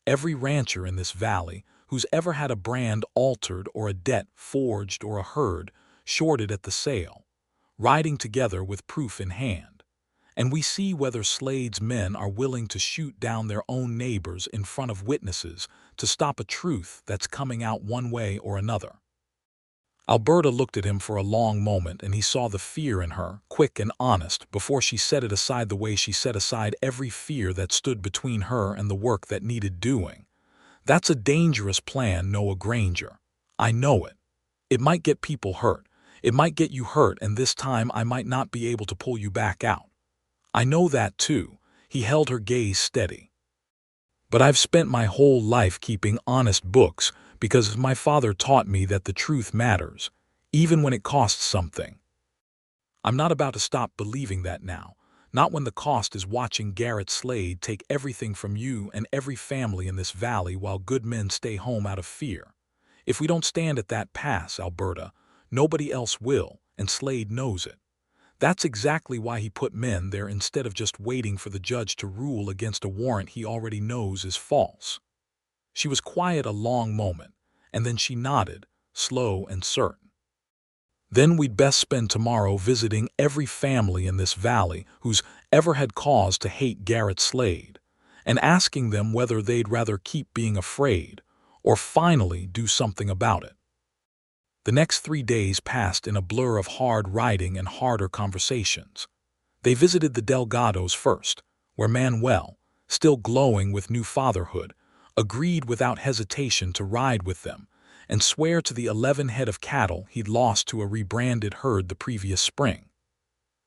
Every rancher in this valley who's ever had a brand altered or a debt forged or a herd shorted at the sale, riding together with proof in hand, and we see whether Slade's men are willing to shoot down their own neighbors in front of witnesses to stop a truth that's coming out one way or another. Alberta looked at him for a long moment, and he saw the fear in her, quick and honest, before she set it aside the way she set aside every fear that stood between her and the work that needed doing. That's a dangerous plan, Noah Granger. I know it. It might get people hurt. It might get you hurt, and this time I might not be able to pull you back out. I know that too. He held her gaze steady. But I've spent my whole life keeping honest books because my father taught me that the truth matters, even when it costs something. I'm not about to stop believing that now, not when the cost is watching Garrett Slade take everything from you and every family in this valley while good men stay home out of fear. If we don't stand at that pass, Alberta, nobody else will, and Slade knows it. That's exactly why he put men there instead of just waiting for the judge to rule against a warrant he already knows is false. She was quiet a long moment, and then she nodded, slow and certain. Then we'd best spend tomorrow visiting every family in this valley who's ever had cause to hate Garrett Slade, and asking them whether they'd rather keep being afraid or finally do something about it. The next 3 days passed in a blur of hard riding and harder conversations. They visited the Delgados first, where Manuel, still glowing with new fatherhood, agreed without hesitation to ride with them and swear to the 11 head of cattle he'd lost to a rebranded herd the previous spring.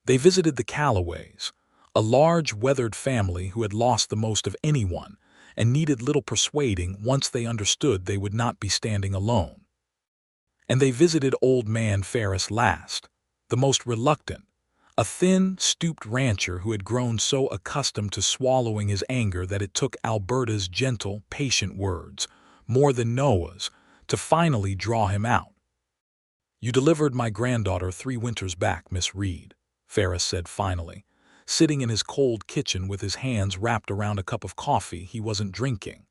They visited the Callaways, a large, weathered family who had lost the most of anyone and needed little persuading once they understood they would not be standing alone. And they visited old man Ferris last, the most reluctant, a thin, stooped rancher who had grown so accustomed to swallowing his anger that it took Alberta's gentle, patient words, more than Noah's, to finally draw him out. You delivered my granddaughter 3 winters back, Miss Reed, Ferris said finally, sitting in his cold kitchen with his hands wrapped around a cup of coffee he wasn't drinking.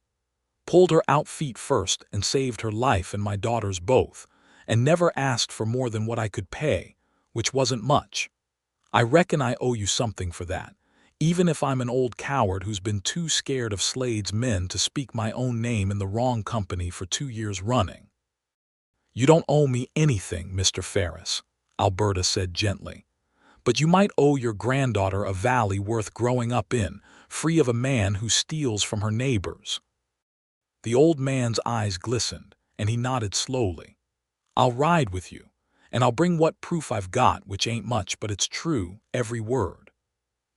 Pulled her out feet first and saved her life and my daughter's both, and never asked for more than what I could pay, which wasn't much. I reckon I owe you something for that, even if I'm an old coward who's been too scared of Slade's men to speak my own name in the wrong company for 2 years running. You don't owe me anything, Mr. Ferris, Alberta said gently, but you might owe your granddaughter a valley worth growing up in, free of a man who steals from her neighbors. The old man's eyes glistened, and he nodded slowly. I'll ride with you, And I'll bring what proof I've got, which ain't much, but it's true, every word."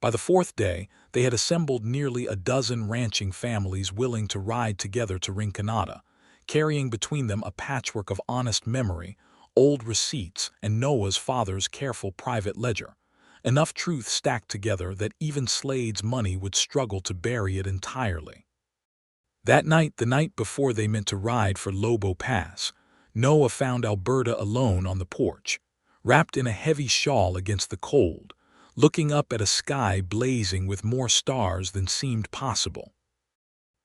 By the fourth day, they had assembled nearly a dozen ranching families willing to ride together to Rinconada, carrying between them a patchwork of honest memory, old receipts, and Noah's father's careful private ledger. Enough truth stacked together that even Slade's money would struggle to bury it entirely. That night, the night before they meant to ride for Lobo Pass, Noah found Alberta alone on the porch, wrapped in a heavy shawl against the cold, looking up at a sky blazing with more stars than seemed possible.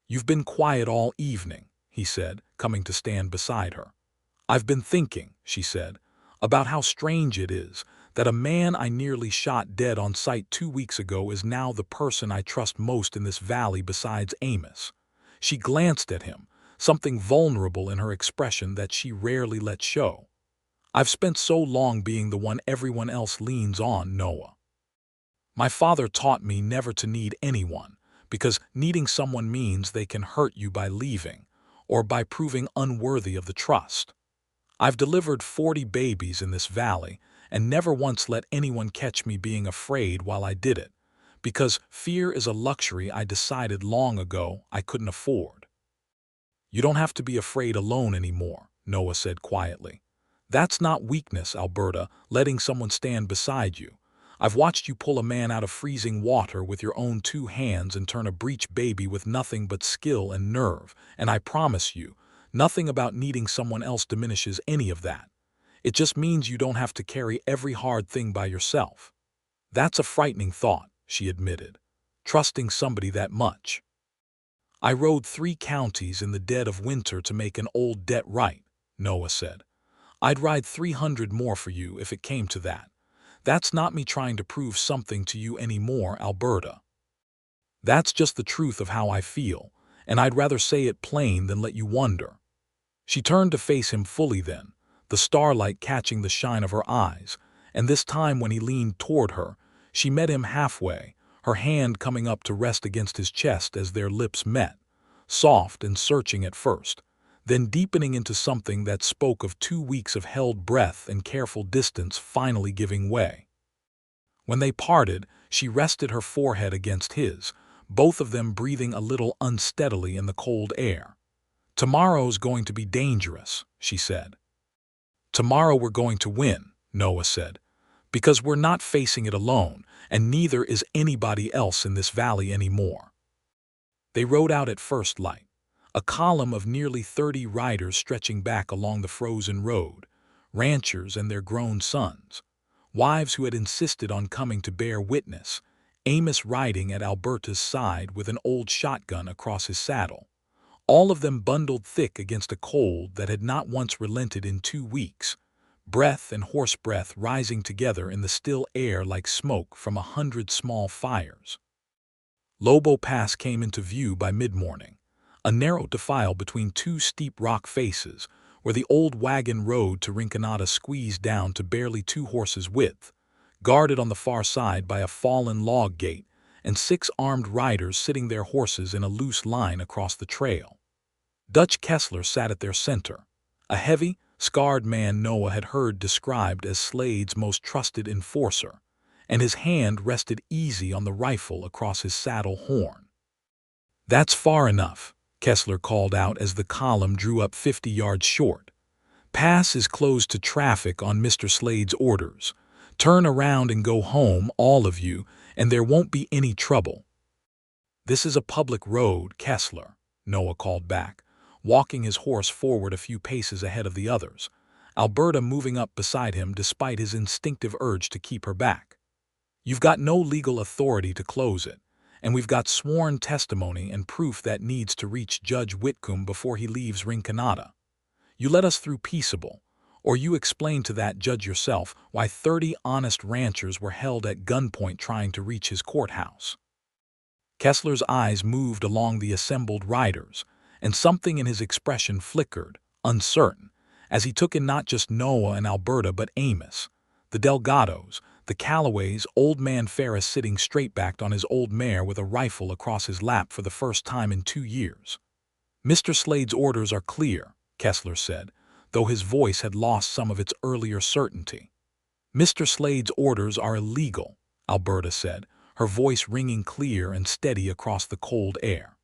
"You've been quiet all evening," he said, coming to stand beside her. "I've been thinking," she said, "about how strange it is that a man I nearly shot dead on sight 2 weeks ago is now the person I trust most in this valley besides Amos." She glanced at him, something vulnerable in her expression that she rarely let show. "I've spent so long being the one everyone else leans on, Noah. My father taught me never to need anyone, because needing someone means they can hurt you by leaving, or by proving unworthy of the trust. I've delivered 40 babies in this valley, and never once let anyone catch me being afraid while I did it, because fear is a luxury I decided long ago I couldn't afford." "You don't have to be afraid alone anymore," Noah said quietly. "That's not weakness, Alberta, letting someone stand beside you. I've watched you pull a man out of freezing water with your own 2 hands and turn a breech baby with nothing but skill and nerve, and I promise you, nothing about needing someone else diminishes any of that. It just means you don't have to carry every hard thing by yourself." "That's a frightening thought," she admitted, "trusting somebody that much." "I rode 3 counties in the dead of winter to make an old debt right," Noah said. "I'd ride 300 more for you if it came to that. That's not me trying to prove something to you anymore, Alberta. That's just the truth of how I feel, and I'd rather say it plain than let you wonder." She turned to face him fully then, the starlight catching the shine of her eyes, and this time when he leaned toward her, she met him halfway, her hand coming up to rest against his chest as their lips met, soft and searching at first, then deepening into something that spoke of 2 weeks of held breath and careful distance finally giving way. When they parted, she rested her forehead against his, both of them breathing a little unsteadily in the cold air. "Tomorrow's going to be dangerous," she said. "Tomorrow we're going to win," Noah said, "because we're not facing it alone, and neither is anybody else in this valley anymore." They rode out at first light, a column of nearly 30 riders stretching back along the frozen road, ranchers and their grown sons, wives who had insisted on coming to bear witness, Amos riding at Alberta's side with an old shotgun across his saddle, all of them bundled thick against a cold that had not once relented in 2 weeks, breath and horse breath rising together in the still air like smoke from 100 small fires. Lobo Pass came into view by mid-morning, a narrow defile between 2 steep rock faces, where the old wagon road to Rinconada squeezed down to barely 2 horses' width, guarded on the far side by a fallen log gate and 6 armed riders sitting their horses in a loose line across the trail. Dutch Kessler sat at their center, a heavy, scarred man Noah had heard described as Slade's most trusted enforcer, and his hand rested easy on the rifle across his saddle horn. "That's far enough," Kessler called out as the column drew up 50 yards short. "Pass is closed to traffic on Mr. Slade's orders. Turn around and go home, all of you, and there won't be any trouble." "This is a public road, Kessler," Noah called back, walking his horse forward a few paces ahead of the others, Alberta moving up beside him despite his instinctive urge to keep her back. "You've got no legal authority to close it, and we've got sworn testimony and proof that needs to reach Judge Whitcomb before he leaves Rinconada. You let us through peaceable, or you explain to that judge yourself why 30 honest ranchers were held at gunpoint trying to reach his courthouse." Kessler's eyes moved along the assembled riders, and something in his expression flickered, uncertain, as he took in not just Noah and Alberta but Amos, the Delgados, the Callaways, old man Ferris sitting straight-backed on his old mare with a rifle across his lap for the first time in 2 years. "Mr. Slade's orders are clear," Kessler said. though his voice had lost some of its earlier certainty. "Mr. Slade's orders are illegal," Alberta said, her voice ringing clear and steady across the cold air.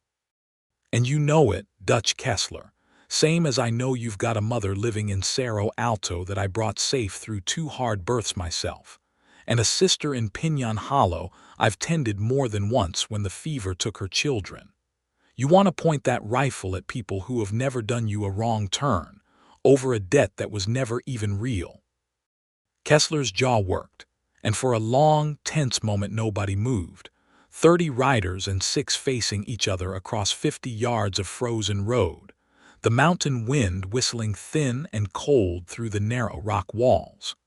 "And you know it, Dutch Kessler. Same as I know you've got a mother living in Cerro Alto that I brought safe through 2 hard births myself, and a sister in Pinon Hollow I've tended more than once when the fever took her children. You want to point that rifle at people who have never done you a wrong turn, over a debt that was never even real." Kessler's jaw worked, and for a long, tense moment nobody moved. 30 riders and 6 facing each other across 50 yards of frozen road, the mountain wind whistling thin and cold through the narrow rock walls.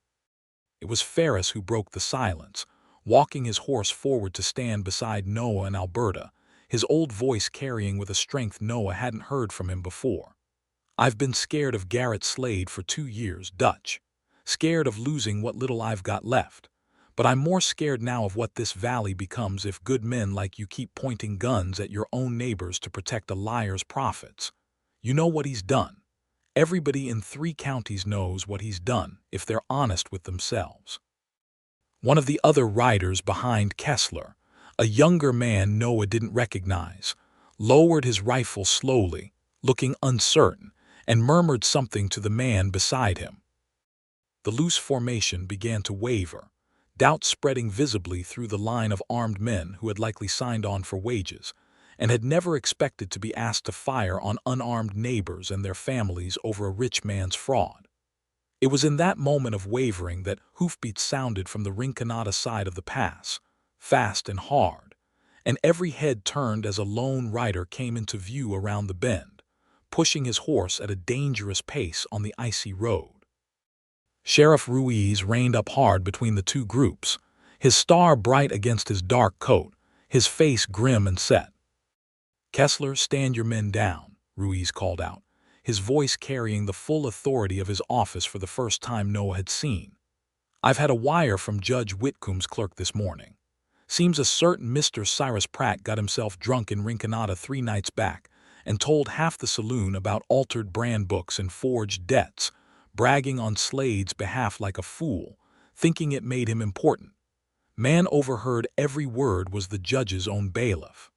It was Ferris who broke the silence, walking his horse forward to stand beside Noah and Alberta, his old voice carrying with a strength Noah hadn't heard from him before. "I've been scared of Garrett Slade for 2 years, Dutch. Scared of losing what little I've got left. But I'm more scared now of what this valley becomes if good men like you keep pointing guns at your own neighbors to protect a liar's profits. You know what he's done. Everybody in 3 counties knows what he's done if they're honest with themselves." One of the other riders behind Kessler, a younger man Noah didn't recognize, lowered his rifle slowly, looking uncertain, and murmured something to the man beside him. The loose formation began to waver, doubt spreading visibly through the line of armed men who had likely signed on for wages, and had never expected to be asked to fire on unarmed neighbors and their families over a rich man's fraud. It was in that moment of wavering that hoofbeats sounded from the Rinconada side of the pass, fast and hard, and every head turned as a lone rider came into view around the bend, pushing his horse at a dangerous pace on the icy road. Sheriff Ruiz reined up hard between the 2 groups, his star bright against his dark coat, his face grim and set. "Kessler, stand your men down," Ruiz called out, his voice carrying the full authority of his office for the first time Noah had seen. "I've had a wire from Judge Whitcomb's clerk this morning. Seems a certain Mr. Cyrus Pratt got himself drunk in Rinconada 3 nights back and told half the saloon about altered brand books and forged debts, bragging on Slade's behalf like a fool, thinking it made him important. Man overheard every word was the judge's own bailiff.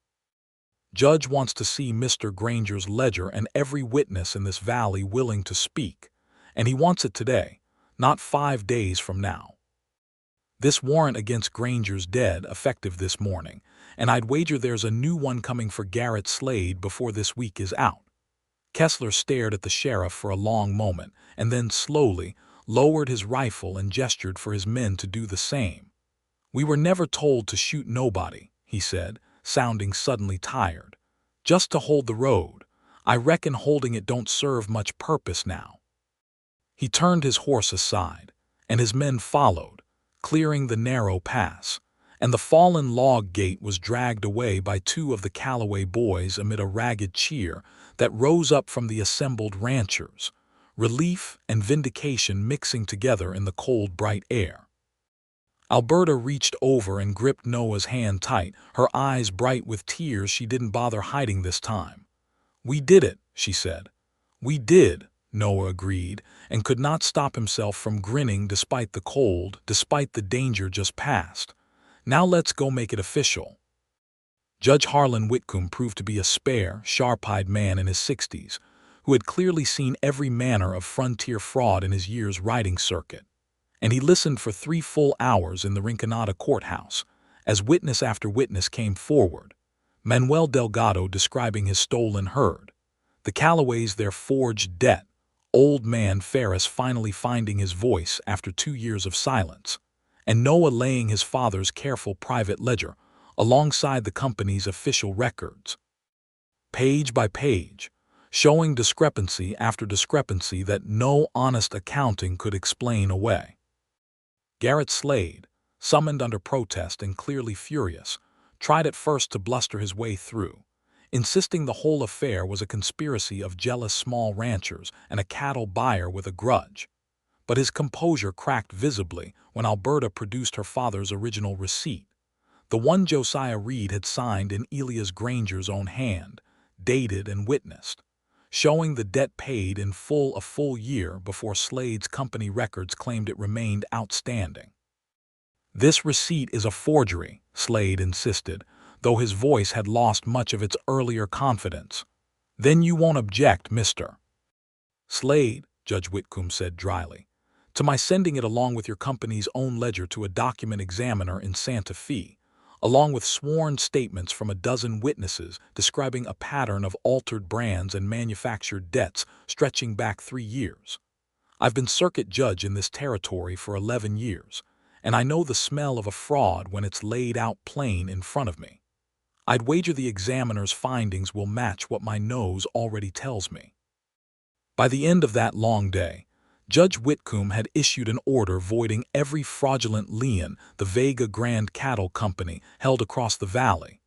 Judge wants to see Mr. Granger's ledger and every witness in this valley willing to speak, and he wants it today, not 5 days from now. This warrant against Granger's dead, effective this morning, and I'd wager there's a new one coming for Garrett Slade before this week is out." Kessler stared at the sheriff for a long moment, and then slowly lowered his rifle and gestured for his men to do the same. "We were never told to shoot nobody," he said, sounding suddenly tired. "Just to hold the road. I reckon holding it don't serve much purpose now." He turned his horse aside, and his men followed, clearing the narrow pass, and the fallen log gate was dragged away by 2 of the Callaway boys amid a ragged cheer that rose up from the assembled ranchers, relief and vindication mixing together in the cold, bright air. Alberta reached over and gripped Noah's hand tight, her eyes bright with tears she didn't bother hiding this time. "We did it," she said. "We did," Noah agreed, and could not stop himself from grinning despite the cold, despite the danger just past. "Now let's go make it official." Judge Harlan Whitcomb proved to be a spare, sharp-eyed man in his 60s, who had clearly seen every manner of frontier fraud in his year's riding circuit. And he listened for 3 full hours in the Rinconada courthouse, as witness after witness came forward. Manuel Delgado describing his stolen herd, the Callaways their forged debt, old man Ferris finally finding his voice after 2 years of silence, and Noah laying his father's careful private ledger alongside the company's official records, page by page, showing discrepancy after discrepancy that no honest accounting could explain away. Garrett Slade, summoned under protest and clearly furious, tried at first to bluster his way through, insisting the whole affair was a conspiracy of jealous small ranchers and a cattle buyer with a grudge. But his composure cracked visibly when Alberta produced her father's original receipt, the one Josiah Reed had signed in Elias Granger's own hand, dated and witnessed, showing the debt paid in full a full year before Slade's company records claimed it remained outstanding. "This receipt is a forgery," Slade insisted, though his voice had lost much of its earlier confidence. "Then you won't object, Mr. Slade," Judge Whitcomb said dryly, "to my sending it along with your company's own ledger to a document examiner in Santa Fe, along with sworn statements from a dozen witnesses describing a pattern of altered brands and manufactured debts stretching back 3 years. I've been circuit judge in this territory for 11 years, and I know the smell of a fraud when it's laid out plain in front of me. I'd wager the examiner's findings will match what my nose already tells me." By the end of that long day, Judge Whitcomb had issued an order voiding every fraudulent lien the Vega Grand Cattle Company held across the valley,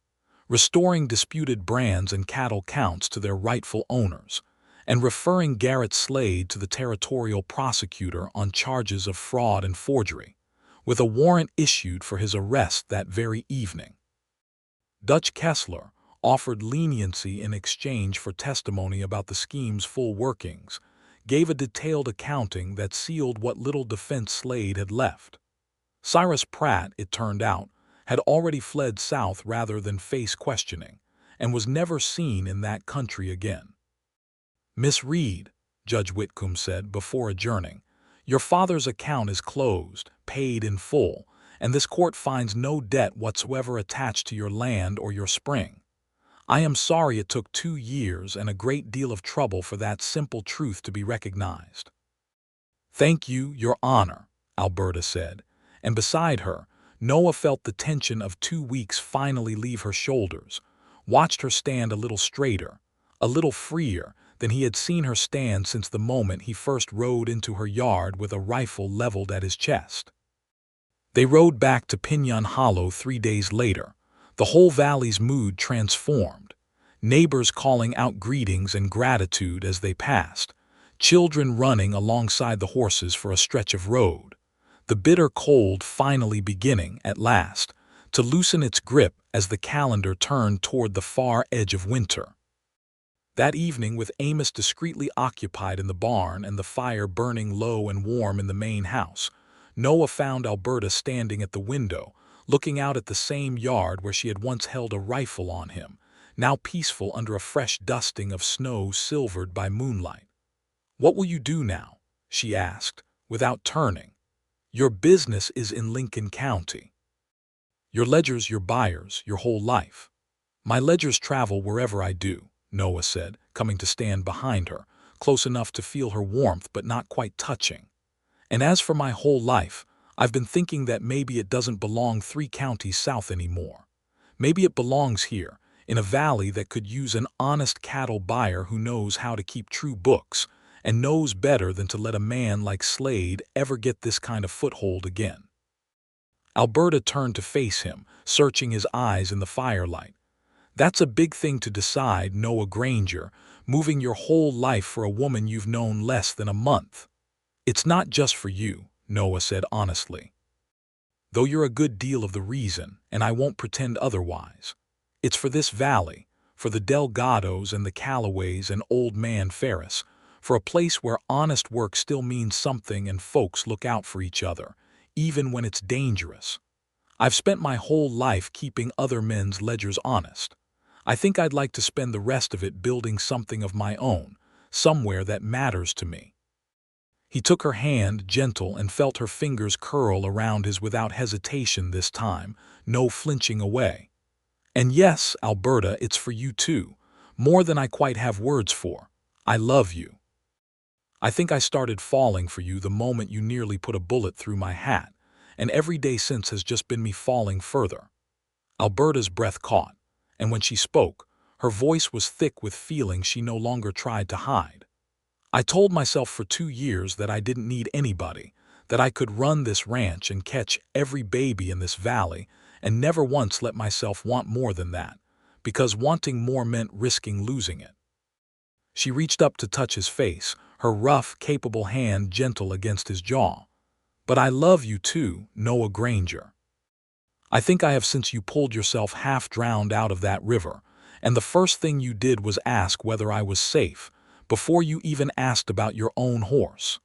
restoring disputed brands and cattle counts to their rightful owners, and referring Garrett Slade to the territorial prosecutor on charges of fraud and forgery, with a warrant issued for his arrest that very evening. Dutch Kessler offered leniency in exchange for testimony about the scheme's full workings, gave a detailed accounting that sealed what little defense Slade had left. Cyrus Pratt, it turned out, had already fled south rather than face questioning, and was never seen in that country again. "Miss Reed," Judge Whitcomb said before adjourning, "your father's account is closed, paid in full, and this court finds no debt whatsoever attached to your land or your spring. I am sorry it took 2 years and a great deal of trouble for that simple truth to be recognized." "Thank you, Your Honor," Alberta said, and beside her, Noah felt the tension of 2 weeks finally leave her shoulders, watched her stand a little straighter, a little freer than he had seen her stand since the moment he first rode into her yard with a rifle leveled at his chest. They rode back to Pinyon Hollow 3 days later, the whole valley's mood transformed, neighbors calling out greetings and gratitude as they passed, children running alongside the horses for a stretch of road, the bitter cold finally beginning, at last, to loosen its grip as the calendar turned toward the far edge of winter. That evening, with Amos discreetly occupied in the barn and the fire burning low and warm in the main house, Noah found Alberta standing at the window, looking out at the same yard where she had once held a rifle on him, now peaceful under a fresh dusting of snow silvered by moonlight. "What will you do now?" she asked, without turning. "Your business is in Lincoln County. Your ledgers, your buyers, your whole life." "My ledgers travel wherever I do," Noah said, coming to stand behind her, close enough to feel her warmth but not quite touching. "And as for my whole life, I've been thinking that maybe it doesn't belong 3 counties south anymore. Maybe it belongs here, in a valley that could use an honest cattle buyer who knows how to keep true books, and knows better than to let a man like Slade ever get this kind of foothold again." Alberta turned to face him, searching his eyes in the firelight. "That's a big thing to decide, Noah Granger, moving your whole life for a woman you've known less than a month." "It's not just for you," Noah said honestly, "though you're a good deal of the reason, and I won't pretend otherwise. It's for this valley, for the Delgados and the Callaways and Old Man Ferris, for a place where honest work still means something and folks look out for each other, even when it's dangerous. I've spent my whole life keeping other men's ledgers honest. I think I'd like to spend the rest of it building something of my own, somewhere that matters to me." He took her hand, gentle, and felt her fingers curl around his without hesitation this time, no flinching away. "And yes, Alberta, it's for you too, more than I quite have words for. I love you. I think I started falling for you the moment you nearly put a bullet through my hat, and every day since has just been me falling further." Alberta's breath caught, and when she spoke, her voice was thick with feeling she no longer tried to hide. "I told myself for 2 years that I didn't need anybody, that I could run this ranch and catch every baby in this valley, and never once let myself want more than that, because wanting more meant risking losing it." She reached up to touch his face, her rough, capable hand gentle against his jaw. "But I love you too, Noah Granger. I think I have since you pulled yourself half drowned out of that river, and the first thing you did was ask whether I was safe, before you even asked about your own horse."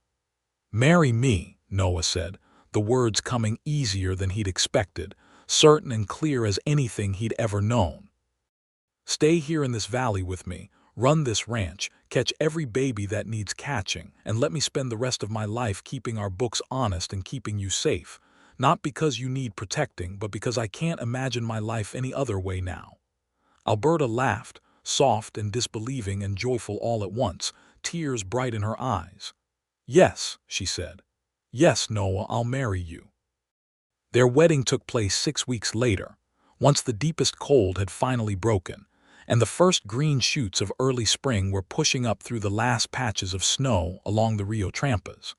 "Marry me," Noah said, the words coming easier than he'd expected, certain and clear as anything he'd ever known. "Stay here in this valley with me, run this ranch, catch every baby that needs catching, and let me spend the rest of my life keeping our books honest and keeping you safe, not because you need protecting, but because I can't imagine my life any other way now." Alberta laughed, soft and disbelieving and joyful all at once, tears bright in her eyes. "Yes," she said. "Yes, Noah, I'll marry you." Their wedding took place 6 weeks later, once the deepest cold had finally broken, and the first green shoots of early spring were pushing up through the last patches of snow along the Rio Trampas.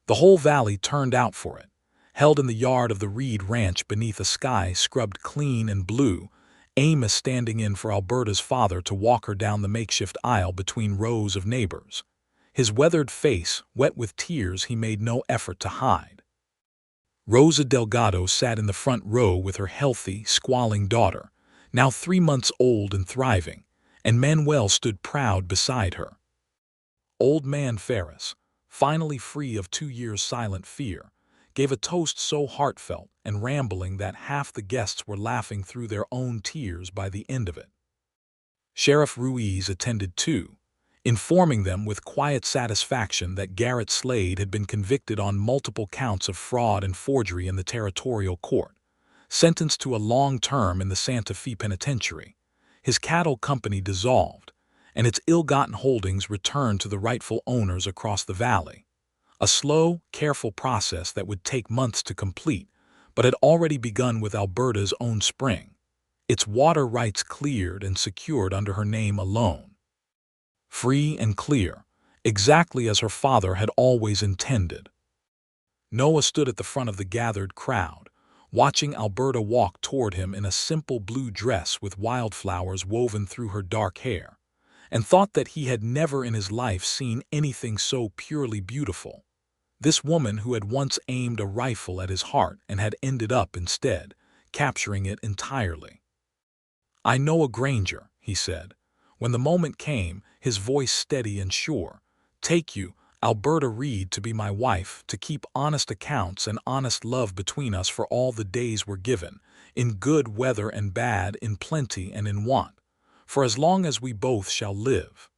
The whole valley turned out for it, held in the yard of the Reed Ranch beneath a sky scrubbed clean and blue, Amos standing in for Alberta's father to walk her down the makeshift aisle between rows of neighbors. His weathered face, wet with tears he made no effort to hide. Rosa Delgado sat in the front row with her healthy, squalling daughter, now 3 months old and thriving, and Manuel stood proud beside her. Old man Ferris, finally free of 2 years' silent fear, gave a toast so heartfelt and rambling that half the guests were laughing through their own tears by the end of it. Sheriff Ruiz attended too, informing them with quiet satisfaction that Garrett Slade had been convicted on multiple counts of fraud and forgery in the territorial court, sentenced to a long term in the Santa Fe Penitentiary, his cattle company dissolved, and its ill-gotten holdings returned to the rightful owners across the valley. A slow, careful process that would take months to complete, but had already begun with Alberta's own spring, its water rights cleared and secured under her name alone. Free and clear, exactly as her father had always intended. Noah stood at the front of the gathered crowd, watching Alberta walk toward him in a simple blue dress with wildflowers woven through her dark hair, and thought that he had never in his life seen anything so purely beautiful. This woman who had once aimed a rifle at his heart and had ended up, instead, capturing it entirely. "I know a Granger," he said. When the moment came, his voice steady and sure. "Take you, Alberta Reed, to be my wife, to keep honest accounts and honest love between us for all the days we're given, in good weather and bad, in plenty and in want, for as long as we both shall live."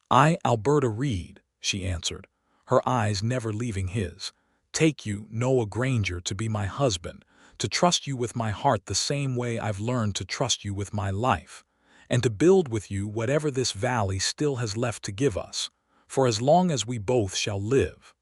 "I, Alberta Reed," she answered, her eyes never leaving his, "take you, Noah Granger, to be my husband, to trust you with my heart the same way I've learned to trust you with my life, and to build with you whatever this valley still has left to give us, for as long as we both shall live."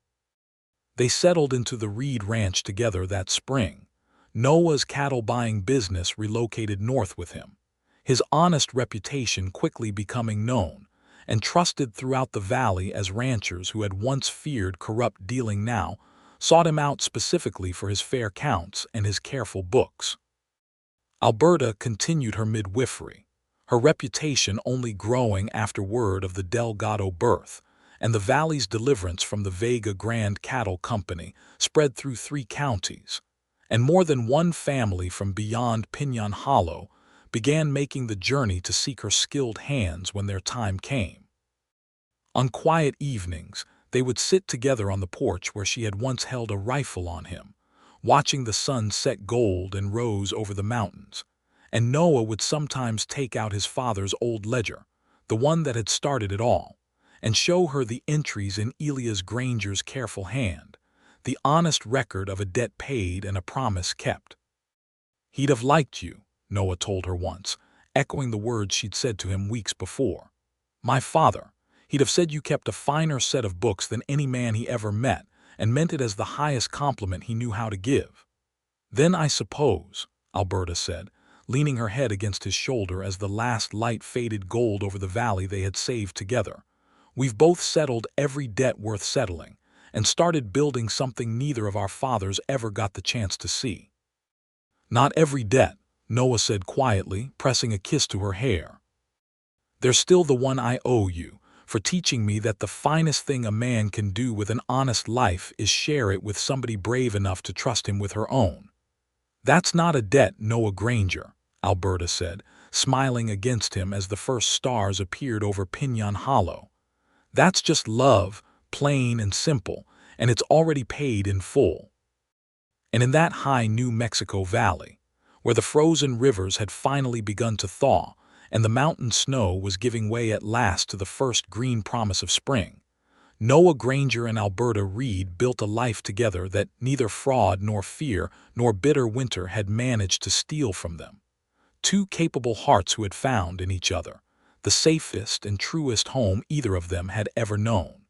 They settled into the Reed Ranch together that spring. Noah's cattle-buying business relocated north with him, his honest reputation quickly becoming known and trusted throughout the valley as ranchers who had once feared corrupt dealing now sought him out specifically for his fair counts and his careful books. Alberta continued her midwifery, her reputation only growing after word of the Delgado birth, and the valley's deliverance from the Vega Grand Cattle Company spread through 3 counties, and more than one family from beyond Pinon Hollow began making the journey to seek her skilled hands when their time came. On quiet evenings, they would sit together on the porch where she had once held a rifle on him, watching the sun set gold and rose over the mountains, and Noah would sometimes take out his father's old ledger, the one that had started it all, and show her the entries in Elias Granger's careful hand, the honest record of a debt paid and a promise kept. "He'd have liked you," Noah told her once, echoing the words she'd said to him weeks before. "My father, he'd have said you kept a finer set of books than any man he ever met, and meant it as the highest compliment he knew how to give." "Then I suppose," Alberta said, leaning her head against his shoulder as the last light faded gold over the valley they had saved together, "we've both settled every debt worth settling, and started building something neither of our fathers ever got the chance to see." "Not every debt," Noah said quietly, pressing a kiss to her hair. "There's still the one I owe you, for teaching me that the finest thing a man can do with an honest life is share it with somebody brave enough to trust him with her own." "That's not a debt, Noah Granger," Alberta said, smiling against him as the first stars appeared over Pinon Hollow. That's just love, plain and simple, and it's already paid in full. And in that high New Mexico valley, where the frozen rivers had finally begun to thaw and the mountain snow was giving way at last to the first green promise of spring, Noah Granger and Alberta Reed built a life together that neither fraud nor fear nor bitter winter had managed to steal from them. Two capable hearts who had found in each other the safest and truest home either of them had ever known.